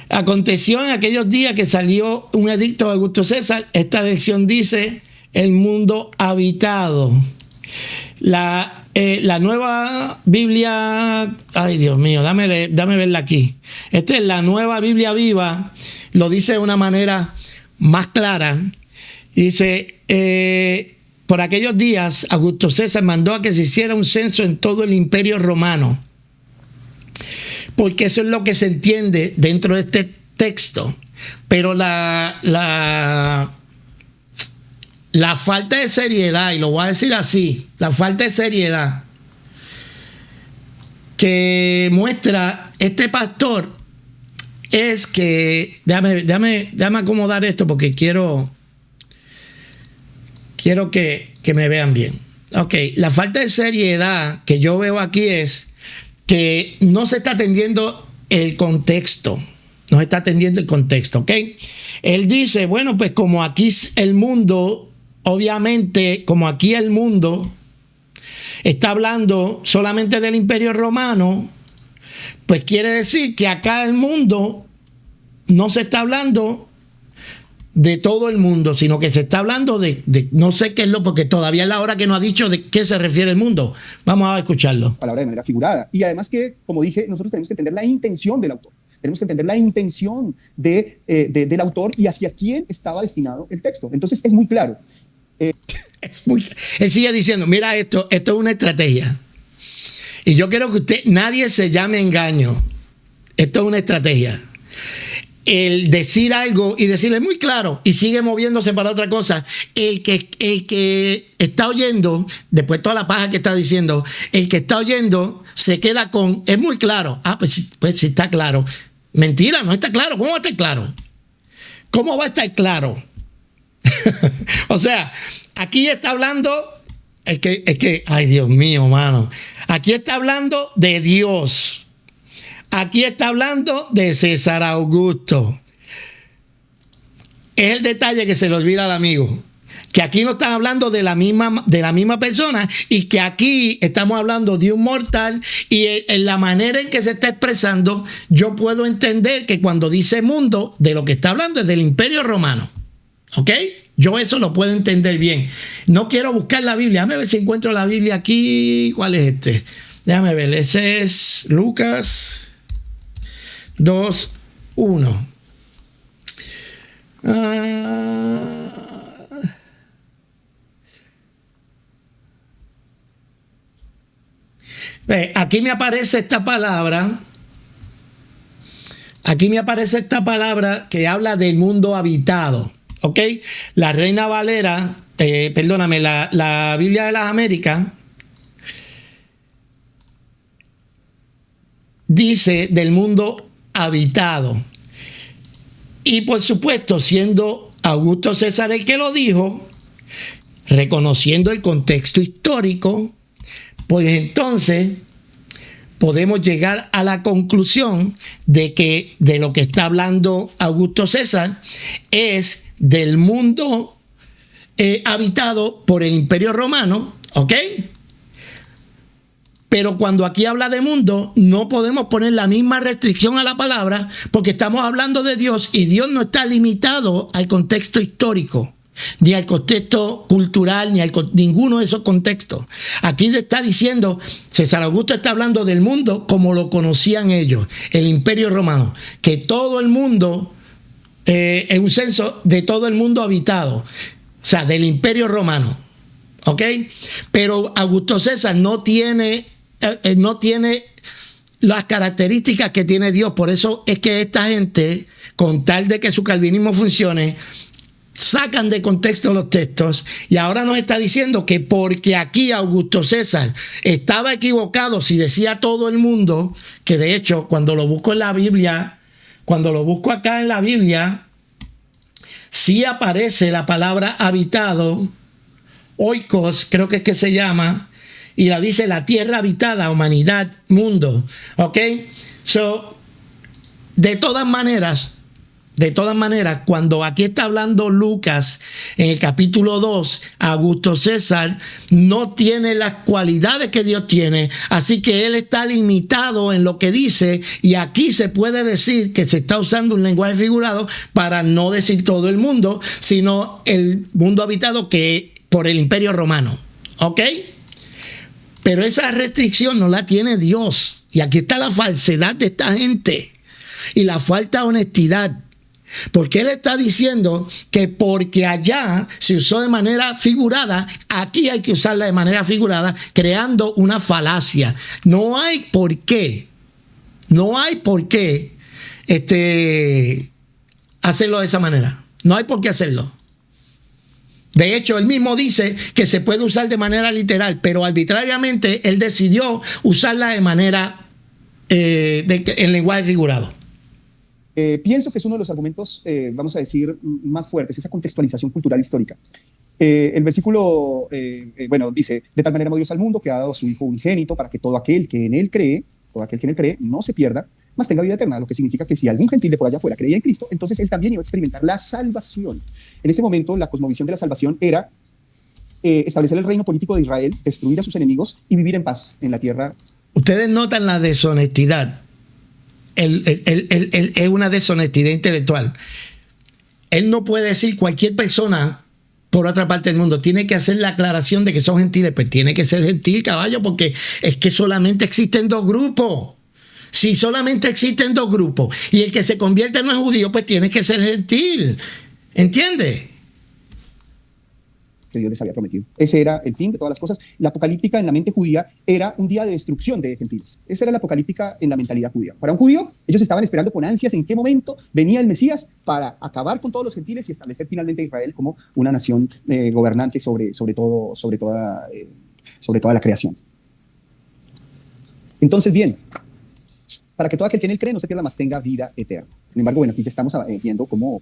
Speaker 1: Aconteció en aquellos días que salió un edicto de Augusto César. Esta lección dice el mundo habitado. La nueva Biblia, ay Dios mío, dame verla aquí. Esta es la nueva Biblia viva, lo dice de una manera más clara. Dice, por aquellos días Augusto César mandó a que se hiciera un censo en todo el Imperio Romano, porque eso es lo que se entiende dentro de este texto. Pero la falta de seriedad, y lo voy a decir así, la falta de seriedad que muestra este pastor es que, déjame acomodar esto porque quiero que me vean bien. Ok, la falta de seriedad que yo veo aquí es que no se está atendiendo el contexto. No se está atendiendo el contexto, ¿ok? Él dice, bueno, pues como aquí el mundo, obviamente, como aquí el mundo está hablando solamente del Imperio Romano, pues quiere decir que acá el mundo no se está hablando de todo el mundo, sino que se está hablando de no sé qué es porque todavía es la hora que no ha dicho de qué se refiere el mundo. Vamos a escucharlo.
Speaker 2: Palabra de manera figurada. Y además que, como dije, nosotros tenemos que entender la intención del autor. Tenemos que entender la intención del autor y hacia quién estaba destinado el texto. Entonces es muy claro.
Speaker 1: Él sigue diciendo, mira, esto es una estrategia. Y yo quiero que nadie se llame engaño. Esto es una estrategia. El decir algo y decirle muy claro y sigue moviéndose para otra cosa. El que está oyendo, después toda la paja que está diciendo, el que está oyendo se queda con, es muy claro. Pues sí está claro. Mentira, no está claro. ¿Cómo va a estar claro? ¿Cómo va a estar claro? O sea, aquí está hablando, es que, ay Dios mío, mano. Aquí está hablando de Dios. Aquí está hablando de César Augusto. Es el detalle que se le olvida al amigo. Que aquí no están hablando de la misma persona y que aquí estamos hablando de un mortal y en la manera en que se está expresando, yo puedo entender que cuando dice mundo, de lo que está hablando es del Imperio Romano. ¿Ok? Yo eso lo puedo entender bien. No quiero buscar la Biblia. Déjame ver si encuentro la Biblia aquí. ¿Cuál es este? Déjame ver. Ese es Lucas 2:1. Aquí me aparece esta palabra. aquí me aparece esta palabra que habla del mundo habitado, ¿ok? La Reina Valera, perdóname, la Biblia de las Américas dice del mundo habitado. Y por supuesto, siendo Augusto César el que lo dijo, reconociendo el contexto histórico, pues entonces podemos llegar a la conclusión de que de lo que está hablando Augusto César es del mundo habitado por el Imperio Romano, ¿ok? Pero cuando aquí habla de mundo, no podemos poner la misma restricción a la palabra porque estamos hablando de Dios y Dios no está limitado al contexto histórico, ni al contexto cultural, ni a ninguno de esos contextos. Aquí está diciendo, César Augusto está hablando del mundo como lo conocían ellos, el Imperio Romano, que todo el mundo, es un censo de todo el mundo habitado, o sea, del Imperio Romano, ¿ok? Pero Augusto César no tiene las características que tiene Dios. Por eso es que esta gente, con tal de que su calvinismo funcione, sacan de contexto los textos y ahora nos está diciendo que porque aquí Augusto César estaba equivocado si decía todo el mundo, que de hecho cuando lo busco en la Biblia, cuando lo busco acá en la Biblia, sí aparece la palabra habitado, oikos creo que es que se llama, y la dice la tierra habitada, humanidad, mundo, ¿ok? So, de todas maneras, cuando aquí está hablando Lucas en el capítulo 2, Augusto César no tiene las cualidades que Dios tiene, así que él está limitado en lo que dice y aquí se puede decir que se está usando un lenguaje figurado para no decir todo el mundo, sino el mundo habitado que por el Imperio Romano, ¿ok? Pero esa restricción no la tiene Dios. Y aquí está la falsedad de esta gente y la falta de honestidad. Porque él está diciendo que porque allá se usó de manera figurada, aquí hay que usarla de manera figurada, creando una falacia. No hay por qué hacerlo de esa manera. No hay por qué hacerlo. De hecho, él mismo dice que se puede usar de manera literal, pero arbitrariamente él decidió usarla de manera en lenguaje figurado.
Speaker 2: Pienso que es uno de los argumentos, vamos a decir, más fuertes, esa contextualización cultural histórica. El versículo, dice, de tal manera amó Dios al mundo que ha dado a su Hijo unigénito para que todo aquel que en él cree, no se pierda, mas tenga vida eterna, lo que significa que si algún gentil de por allá afuera creía en Cristo, entonces él también iba a experimentar la salvación. En ese momento, la cosmovisión de la salvación era establecer el reino político de Israel, destruir a sus enemigos y vivir en paz en la tierra.
Speaker 1: Ustedes notan la deshonestidad. Es una deshonestidad intelectual. Él no puede decir cualquier persona por otra parte del mundo. Tiene que hacer la aclaración de que son gentiles. Pues tiene que ser gentil, caballo, porque es que solamente existen dos grupos. Si solamente existen dos grupos y el que se convierte no es judío, pues tiene que ser gentil. ¿Entiendes?
Speaker 2: Que Dios les había prometido. Ese era el fin de todas las cosas. La apocalíptica en la mente judía era un día de destrucción de gentiles. Esa era la apocalíptica en la mentalidad judía. Para un judío, ellos estaban esperando con ansias en qué momento venía el Mesías para acabar con todos los gentiles y establecer finalmente a Israel como una nación gobernante sobre toda la creación. Entonces, bien, para que todo aquel que en él cree no se pierda, mas tenga vida eterna. Sin embargo, bueno, aquí ya estamos viendo cómo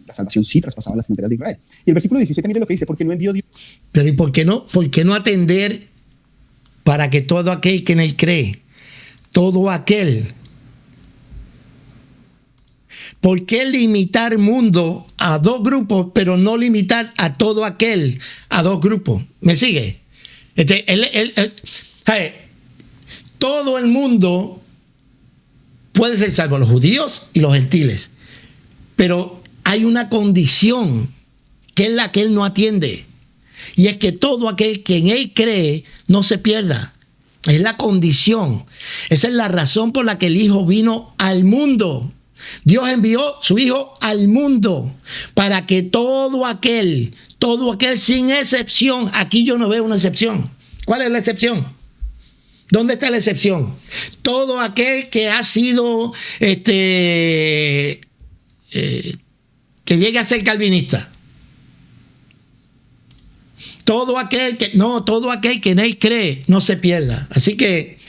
Speaker 2: la salvación sí traspasaba las fronteras de Israel. Y el versículo 17, mire lo que dice, porque no envió Dios.
Speaker 1: Pero ¿y por qué no atender para que todo aquel que en él cree, todo aquel? ¿Por qué limitar mundo a dos grupos, pero no limitar a todo aquel a dos grupos? ¿Me sigue? Todo el mundo puede ser salvo, los judíos y los gentiles. Pero hay una condición que es la que él no atiende. Y es que todo aquel que en él cree no se pierda. Es la condición. Esa es la razón por la que el Hijo vino al mundo. Dios envió su Hijo al mundo para que todo aquel sin excepción, aquí yo no veo una excepción. ¿Cuál es la excepción? ¿Dónde está la excepción? Todo aquel que ha sido, que llegue a ser calvinista. Todo aquel que en él cree no se pierda. Así que,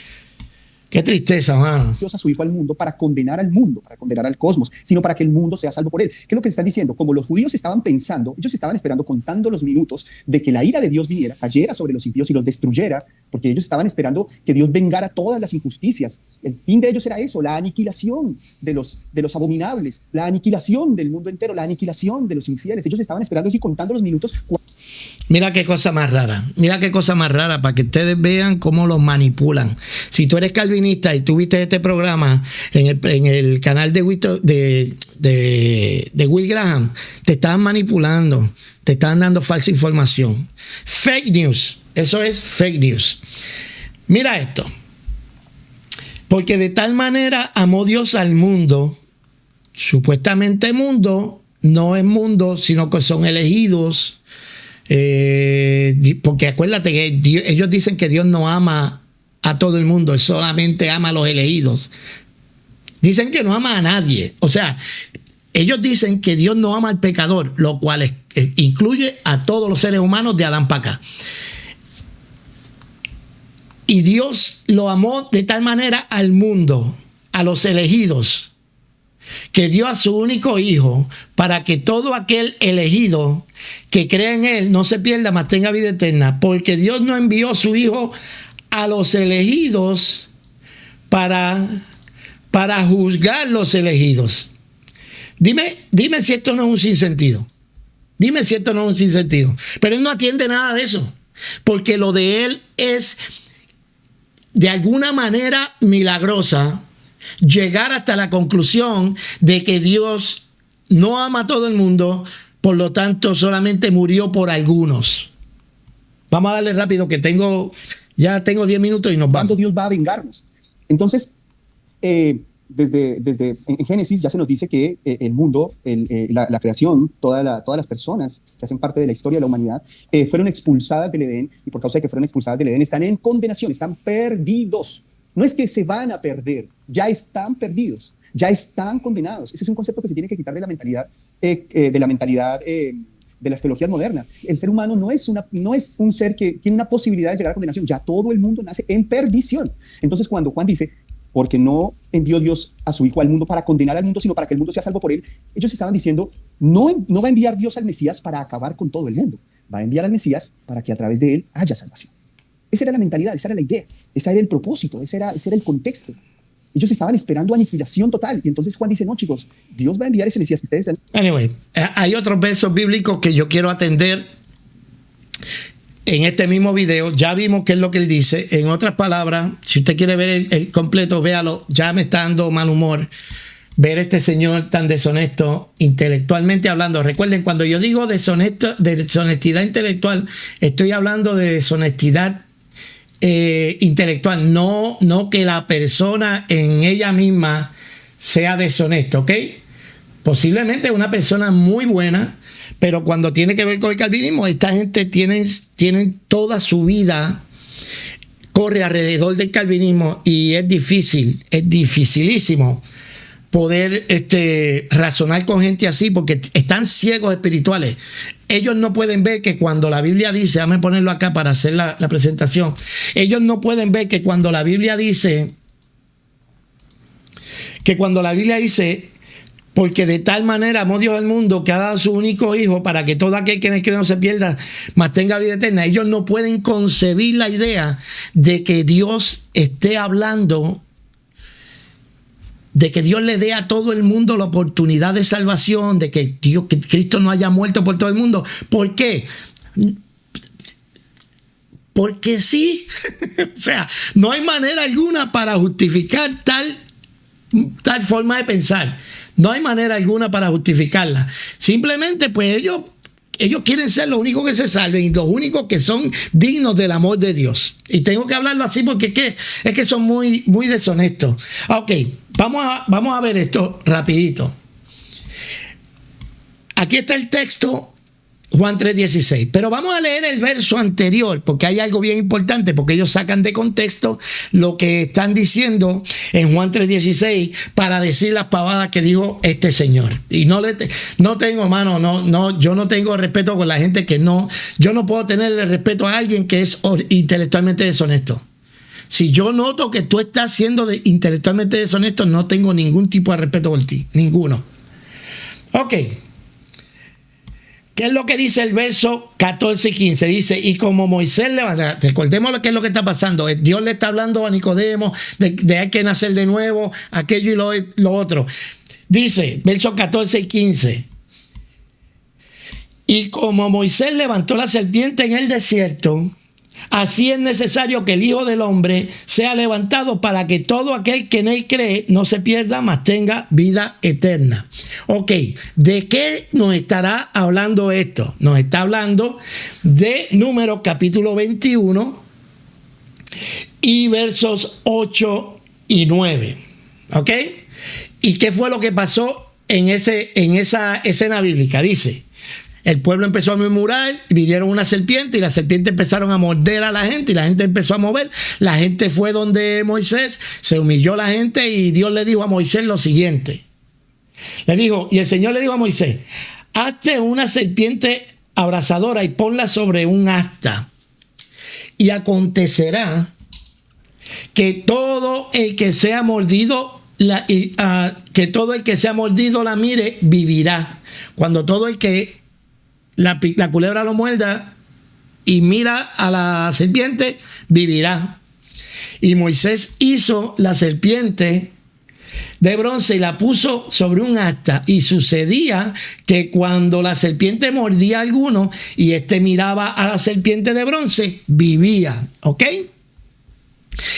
Speaker 1: qué tristeza, mano.
Speaker 2: Dios a su Hijo al mundo para condenar al mundo, para condenar al cosmos, sino para que el mundo sea salvo por él. ¿Qué es lo que están diciendo? Como los judíos estaban pensando, ellos estaban esperando, contando los minutos de que la ira de Dios viniera, cayera sobre los impíos y los destruyera, porque ellos estaban esperando que Dios vengara todas las injusticias. El fin de ellos era eso, la aniquilación de los abominables, la aniquilación del mundo entero, la aniquilación de los infieles. Ellos estaban esperando y contando los minutos.
Speaker 1: Mira qué cosa más rara, para que ustedes vean cómo los manipulan. Si tú eres calvinista y tú viste este programa en el canal de Will Graham, te estaban manipulando, te estaban dando falsa información. Fake news, eso es fake news. Mira esto, porque de tal manera amó Dios al mundo, supuestamente mundo, no es mundo, sino que son elegidos. Porque acuérdate que ellos dicen que Dios no ama a todo el mundo, solamente ama a los elegidos. Dicen que no ama a nadie. O sea, ellos dicen que Dios no ama al pecador, lo cual incluye a todos los seres humanos de Adán para acá. Y Dios lo amó de tal manera al mundo, a los elegidos, que dio a su único hijo para que todo aquel elegido que crea en él no se pierda, mas tenga vida eterna. Porque Dios no envió a su hijo a los elegidos para juzgar los elegidos. Dime si esto no es un sinsentido. Dime si esto no es un sinsentido. Pero él no atiende nada de eso, porque lo de él es de alguna manera milagrosa llegar hasta la conclusión de que Dios no ama a todo el mundo, por lo tanto solamente murió por algunos. Vamos a darle rápido que ya tengo 10 minutos y nos vamos.
Speaker 2: ¿Cuándo Dios va a vengarnos? Entonces, desde en Génesis ya se nos dice que el mundo, la creación, todas las personas que hacen parte de la historia de la humanidad fueron expulsadas del Edén, y por causa de que fueron expulsadas del Edén están en condenación, están perdidos. No es que se van a perder, ya están perdidos, ya están condenados. Ese es un concepto que se tiene que quitar de la mentalidad de las teologías modernas. El ser humano no es un ser que tiene una posibilidad de llegar a condenación. Ya todo el mundo nace en perdición. Entonces, cuando Juan dice, porque no envió Dios a su Hijo al mundo para condenar al mundo, sino para que el mundo sea salvo por él, ellos estaban diciendo, no va a enviar Dios al Mesías para acabar con todo el mundo. Va a enviar al Mesías para que a través de él haya salvación. Esa era la mentalidad, esa era la idea, ese era el propósito, ese era el contexto. Ellos estaban esperando aniquilación total. Y entonces Juan dice, no, chicos, Dios va a enviar ese Mesías.
Speaker 1: Anyway, hay otros versos bíblicos que yo quiero atender en este mismo video. Ya vimos qué es lo que él dice. En otras palabras, si usted quiere ver el completo, véalo. Ya me está dando mal humor ver a este señor tan deshonesto intelectualmente hablando. Recuerden, cuando yo digo deshonestidad intelectual, estoy hablando de deshonestidad intelectual, no que la persona en ella misma sea deshonesta, ¿ok? Posiblemente una persona muy buena, pero cuando tiene que ver con el calvinismo, esta gente tienen toda su vida corre alrededor del calvinismo, y es dificilísimo poder razonar con gente así, porque están ciegos espirituales. Ellos no pueden ver que cuando la Biblia dice, déjame ponerlo acá para hacer la presentación, ellos no pueden ver que cuando la Biblia dice, porque de tal manera amó Dios al mundo que ha dado a su único hijo para que todo aquel que en él cree no se pierda, mas tenga vida eterna. Ellos no pueden concebir la idea de que Dios esté hablando, de que Dios le dé a todo el mundo la oportunidad de salvación, de que Cristo no haya muerto por todo el mundo. ¿Por qué? Porque sí. O sea, no hay manera alguna para justificar tal forma de pensar. No hay manera alguna para justificarla. Simplemente, pues ellos quieren ser los únicos que se salven y los únicos que son dignos del amor de Dios. Y tengo que hablarlo así porque es que son muy, muy deshonestos. Ok, vamos a ver esto rapidito. Aquí está el texto Juan 3:16. Pero vamos a leer el verso anterior, porque hay algo bien importante, porque ellos sacan de contexto lo que están diciendo en Juan 3:16 para decir las pavadas que dijo este señor. Y no tengo, mano, yo no tengo respeto con la gente yo no puedo tenerle respeto a alguien que es intelectualmente deshonesto. Si yo noto que tú estás siendo intelectualmente deshonesto, no tengo ningún tipo de respeto por ti, ninguno. Ok. ¿Qué es lo que dice el verso 14 y 15? Dice, y como Moisés levanta, recordemos lo que es lo que está pasando. Dios le está hablando a Nicodemo de hay que nacer de nuevo, aquello y lo otro. Dice, versos 14 y 15. Y como Moisés levantó la serpiente en el desierto, así es necesario que el Hijo del Hombre sea levantado para que todo aquel que en él cree no se pierda, mas tenga vida eterna. Ok, ¿de qué nos estará hablando esto? Nos está hablando de Números capítulo 21 y versos 8 y 9. ¿Ok? ¿Y qué fue lo que pasó en esa escena bíblica? Dice, el pueblo empezó a murmurar, vinieron una serpiente y las serpientes empezaron a morder a la gente y la gente empezó a mover. La gente fue donde Moisés, se humilló la gente y Dios le dijo a Moisés lo siguiente. Y el Señor le dijo a Moisés, hazte una serpiente abrasadora y ponla sobre un asta. Y acontecerá que todo el que sea mordido la mire, vivirá. Cuando todo el que la culebra lo muerda y mira a la serpiente, vivirá. Y Moisés hizo la serpiente de bronce y la puso sobre un asta. Y sucedía que cuando la serpiente mordía a alguno y éste miraba a la serpiente de bronce, vivía. ¿Ok?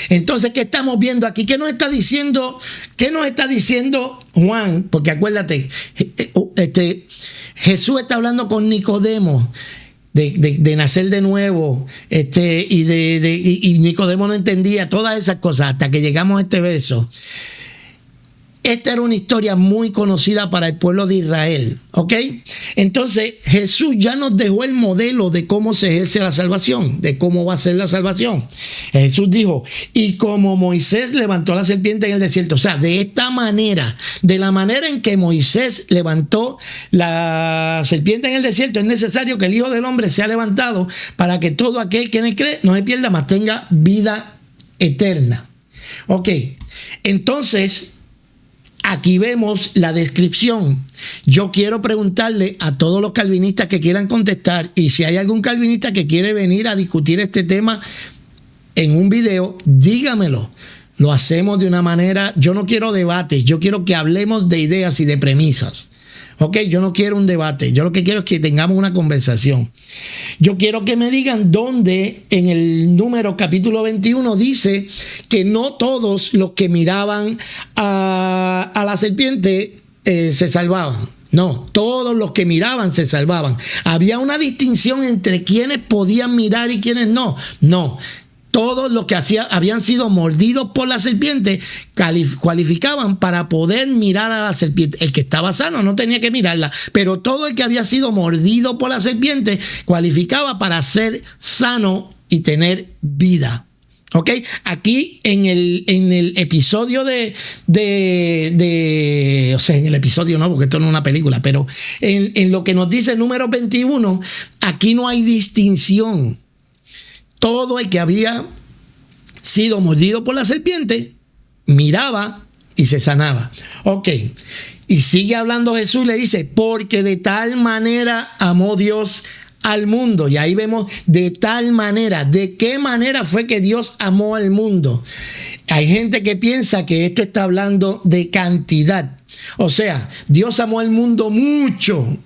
Speaker 1: Entonces, ¿qué estamos viendo aquí? ¿Qué nos está diciendo Juan? Porque acuérdate, Jesús está hablando con Nicodemo de nacer de nuevo, y Nicodemo no entendía todas esas cosas hasta que llegamos a este verso. Esta era una historia muy conocida para el pueblo de Israel, ¿ok? Entonces Jesús ya nos dejó el modelo de cómo se ejerce la salvación, de cómo va a ser la salvación. Jesús dijo, y como Moisés levantó la serpiente en el desierto, o sea, de esta manera, de la manera en que Moisés levantó la serpiente en el desierto, es necesario que el Hijo del Hombre sea levantado para que todo aquel que en él cree no se pierda, mas tenga vida eterna. Ok, entonces aquí vemos la descripción. Yo quiero preguntarle a todos los calvinistas que quieran contestar, y si hay algún calvinista que quiere venir a discutir este tema en un video, dígamelo. Lo hacemos de una manera, yo no quiero debates, yo quiero que hablemos de ideas y de premisas. Ok, yo no quiero un debate, yo lo que quiero es que tengamos una conversación. Yo quiero que me digan dónde en el Número capítulo 21 dice que no todos los que miraban a la serpiente se salvaban. No, todos los que miraban se salvaban. Había una distinción entre quienes podían mirar y quienes no. No. Todos los que habían sido mordidos por la serpiente cualificaban para poder mirar a la serpiente. El que estaba sano no tenía que mirarla, pero todo el que había sido mordido por la serpiente cualificaba para ser sano y tener vida. ¿Ok? Aquí en el episodio o sea, en el episodio no, porque esto no es una película, pero en lo que nos dice el Número 21, aquí no hay distinción. Todo el que había sido mordido por la serpiente miraba y se sanaba. Ok, y sigue hablando Jesús y le dice, porque de tal manera amó Dios al mundo. Y ahí vemos de tal manera. ¿De qué manera fue que Dios amó al mundo? Hay gente que piensa que esto está hablando de cantidad. O sea, Dios amó al mundo mucho.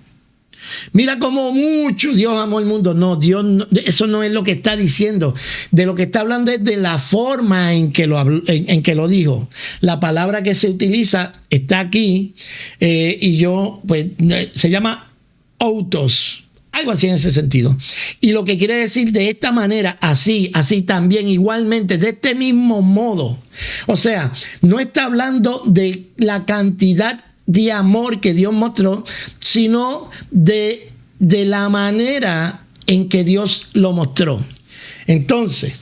Speaker 1: Mira cómo mucho Dios amó al mundo. No, Dios no, eso no es lo que está diciendo. De lo que está hablando es de la forma en que lo dijo. La palabra que se utiliza está aquí, se llama autos, algo así en ese sentido. Y lo que quiere decir de esta manera, así también, igualmente, de este mismo modo. O sea, no está hablando de la cantidad de amor que Dios mostró, sino de de la manera en que Dios lo mostró. Entonces,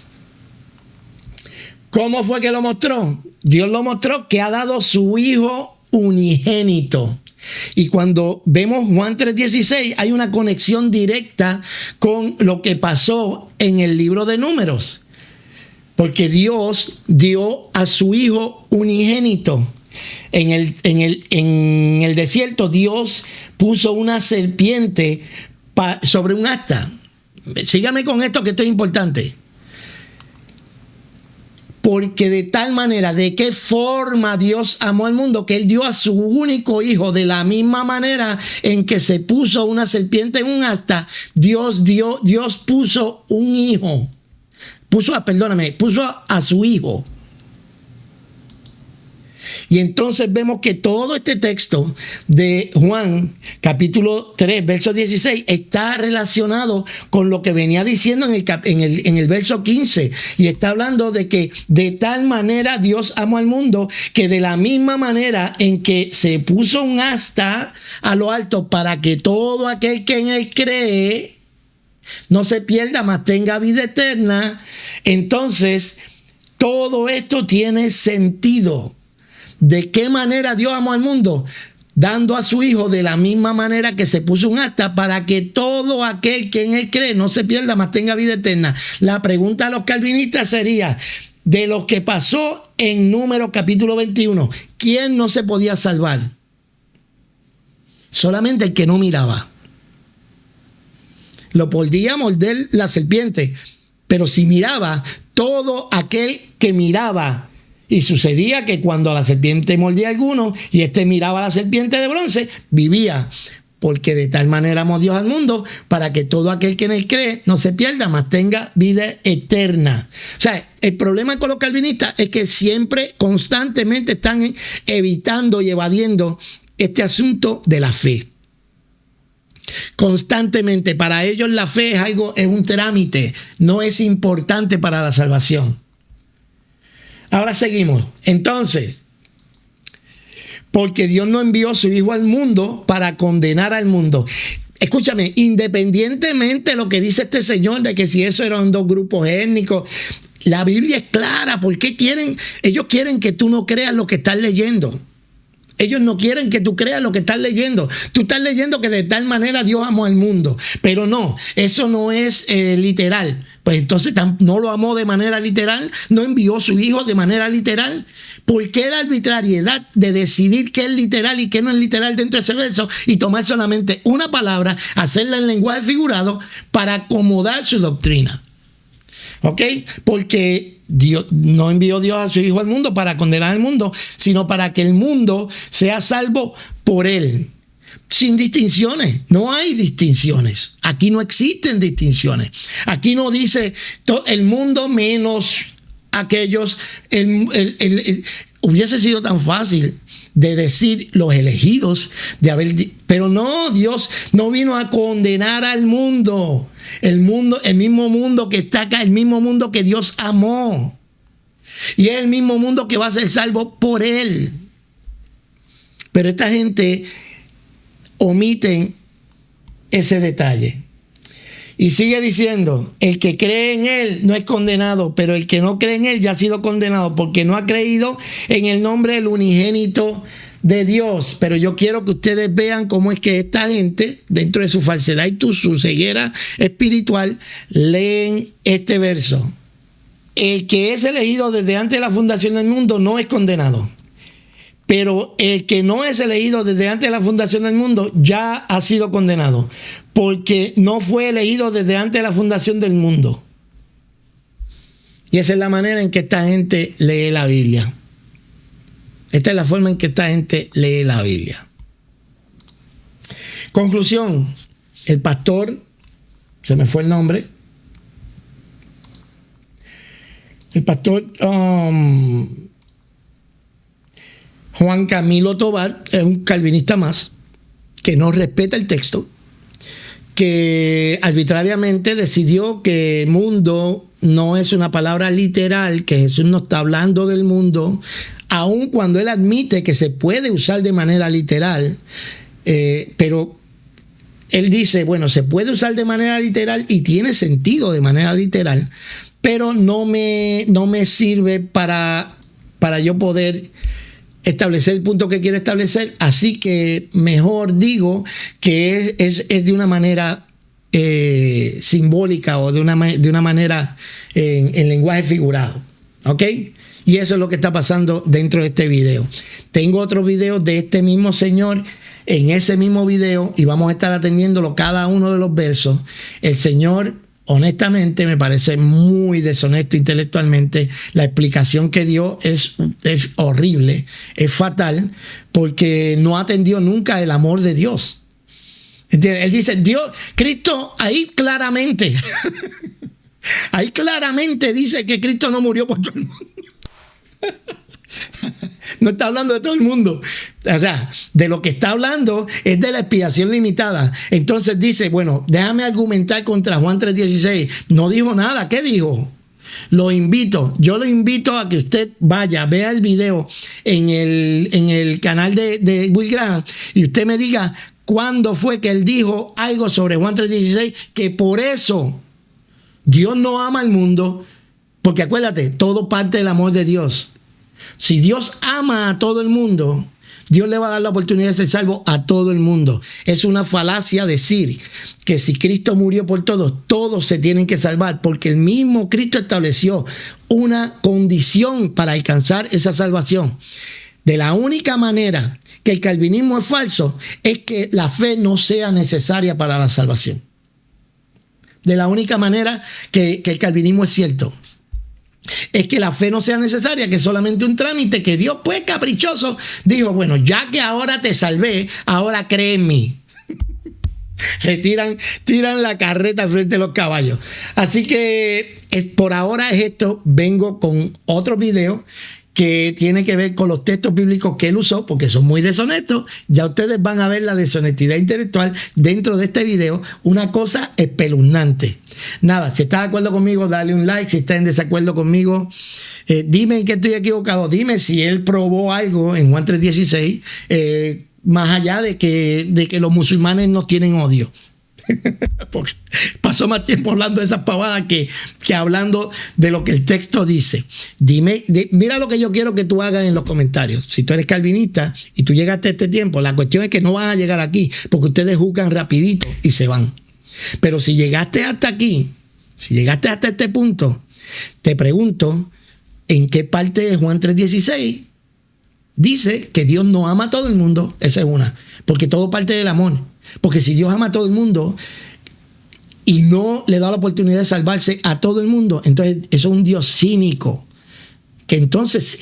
Speaker 1: ¿cómo fue que lo mostró? Dios lo mostró que ha dado su Hijo unigénito. Y cuando vemos Juan 3:16, hay una conexión directa con lo que pasó en el libro de Números. Porque Dios dio a su Hijo unigénito. En el desierto, Dios puso una serpiente sobre un asta. Sígame con esto, que esto es importante. Porque de tal manera, ¿de qué forma Dios amó al mundo? Que Él dio a su único Hijo. De la misma manera en que se puso una serpiente en un asta, Dios puso un Hijo. Puso a su Hijo. Y entonces vemos que todo este texto de Juan, capítulo 3, verso 16, está relacionado con lo que venía diciendo en el verso 15. Y está hablando de que de tal manera Dios amó al mundo, que de la misma manera en que se puso un asta a lo alto para que todo aquel que en Él cree no se pierda, mas tenga vida eterna. Entonces, todo esto tiene sentido. ¿De qué manera Dios amó al mundo? Dando a su Hijo de la misma manera que se puso un asta para que todo aquel que en Él cree no se pierda, mas tenga vida eterna. La pregunta a los calvinistas sería, de los que pasó en Números capítulo 21, ¿quién no se podía salvar? Solamente el que no miraba. Lo podía morder la serpiente, pero si miraba, todo aquel que miraba. Y sucedía que cuando la serpiente mordía a alguno y miraba a la serpiente de bronce, vivía. Porque de tal manera amó Dios al mundo para que todo aquel que en Él cree no se pierda, mas tenga vida eterna. O sea, el problema con los calvinistas es que siempre, constantemente están evitando y evadiendo este asunto de la fe. Constantemente. Para ellos la fe es un trámite, no es importante para la salvación. Ahora seguimos. Entonces, porque Dios no envió a su Hijo al mundo para condenar al mundo. Escúchame, independientemente de lo que dice este señor, de que si eso eran dos grupos étnicos, la Biblia es clara. ¿Por qué ellos quieren que tú no creas lo que estás leyendo? Ellos no quieren que tú creas lo que estás leyendo. Tú estás leyendo que de tal manera Dios amó al mundo. Pero no, eso no es literal. Pues entonces no lo amó de manera literal, no envió su Hijo de manera literal. ¿Por qué la arbitrariedad de decidir qué es literal y qué no es literal dentro de ese verso y tomar solamente una palabra, hacerla en lenguaje figurado para acomodar su doctrina? ¿Ok? Porque Dios no envió Dios a su Hijo al mundo para condenar al mundo, sino para que el mundo sea salvo por Él. Sin distinciones, no hay distinciones. Aquí no existen distinciones. Aquí no dice el mundo menos aquellos. Hubiese sido tan fácil de decir los elegidos, pero no, Dios no vino a condenar al mundo. El mismo mundo que está acá, el mismo mundo que Dios amó. Y es el mismo mundo que va a ser salvo por Él. Pero esta gente omiten ese detalle. Y sigue diciendo, el que cree en Él no es condenado, pero el que no cree en Él ya ha sido condenado porque no ha creído en el nombre del unigénito de Dios. Pero yo quiero que ustedes vean cómo es que esta gente, dentro de su falsedad y su ceguera espiritual, leen este verso. El que es elegido desde antes de la fundación del mundo no es condenado. Pero el que no es elegido desde antes de la fundación del mundo ya ha sido condenado, porque no fue elegido desde antes de la fundación del mundo. Y esa es la manera en que esta gente lee la Biblia. Esta es la forma en que esta gente lee la Biblia. Conclusión, el pastor, se me fue el nombre, el pastor Juan Camilo Tobar es un calvinista más que no respeta el texto, que arbitrariamente decidió que mundo no es una palabra literal, que Jesús no está hablando del mundo, aun cuando él admite que se puede usar de manera literal, pero él dice, bueno, se puede usar de manera literal y tiene sentido de manera literal, pero no me sirve para yo poder establecer el punto que quiero establecer, así que mejor digo que es de una manera simbólica o de una manera en lenguaje figurado, ¿ok? Y eso es lo que está pasando dentro de este video. Tengo otro video de este mismo señor en ese mismo video y vamos a estar atendiéndolo cada uno de los versos. El señor, honestamente, me parece muy deshonesto intelectualmente. La explicación que dio es horrible, es fatal, porque no atendió nunca el amor de Dios. Él dice, Dios, Cristo, ahí claramente dice que Cristo no murió por todo el mundo. No está hablando de todo el mundo. O sea, de lo que está hablando es de la expiación limitada. Entonces dice, bueno, déjame argumentar contra Juan 3:16. No dijo nada. ¿Qué dijo? Yo lo invito a que usted vaya, vea el video en el canal de Will Graham y usted me diga cuándo fue que él dijo algo sobre Juan 3:16, que por eso Dios no ama al mundo, porque acuérdate, todo parte del amor de Dios. Si Dios ama a todo el mundo, Dios le va a dar la oportunidad de ser salvo a todo el mundo. Es una falacia decir que si Cristo murió por todos, todos se tienen que salvar, porque el mismo Cristo estableció una condición para alcanzar esa salvación. De la única manera que el calvinismo es falso es que la fe no sea necesaria para la salvación. De la única manera que el calvinismo es cierto es que la fe no sea necesaria, que es solamente un trámite que Dios, pues caprichoso, dijo, bueno, ya que ahora te salvé, ahora cree en mí. Le tiran la carreta frente a los caballos. Así que por ahora es esto. Vengo con otro video que tiene que ver con los textos bíblicos que él usó, porque son muy deshonestos. Ya ustedes van a ver la deshonestidad intelectual dentro de este video, una cosa espeluznante. Nada, si estás de acuerdo conmigo, dale un like. Si estás en desacuerdo conmigo, dime en qué estoy equivocado. Dime si él probó algo en Juan 3:16, más allá de que los musulmanes no tienen odio. Porque pasó más tiempo hablando de esas pavadas que hablando de lo que el texto dice. Mira lo que yo quiero que tú hagas en los comentarios. Si tú eres calvinista y tú llegaste a este tiempo, la cuestión es que no van a llegar aquí, porque ustedes juzgan rapidito y se van. Pero si llegaste hasta aquí, si llegaste hasta este punto, te pregunto, ¿en qué parte de Juan 3:16 dice que Dios no ama a todo el mundo? Esa es una, porque todo parte del amor. Porque si Dios ama a todo el mundo y no le da la oportunidad de salvarse a todo el mundo, entonces eso es un Dios cínico. Que entonces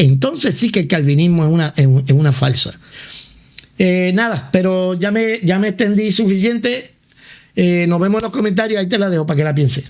Speaker 1: sí que el calvinismo es una falsa. Nada, pero ya me extendí suficiente. Nos vemos en los comentarios. Ahí te la dejo para que la pienses.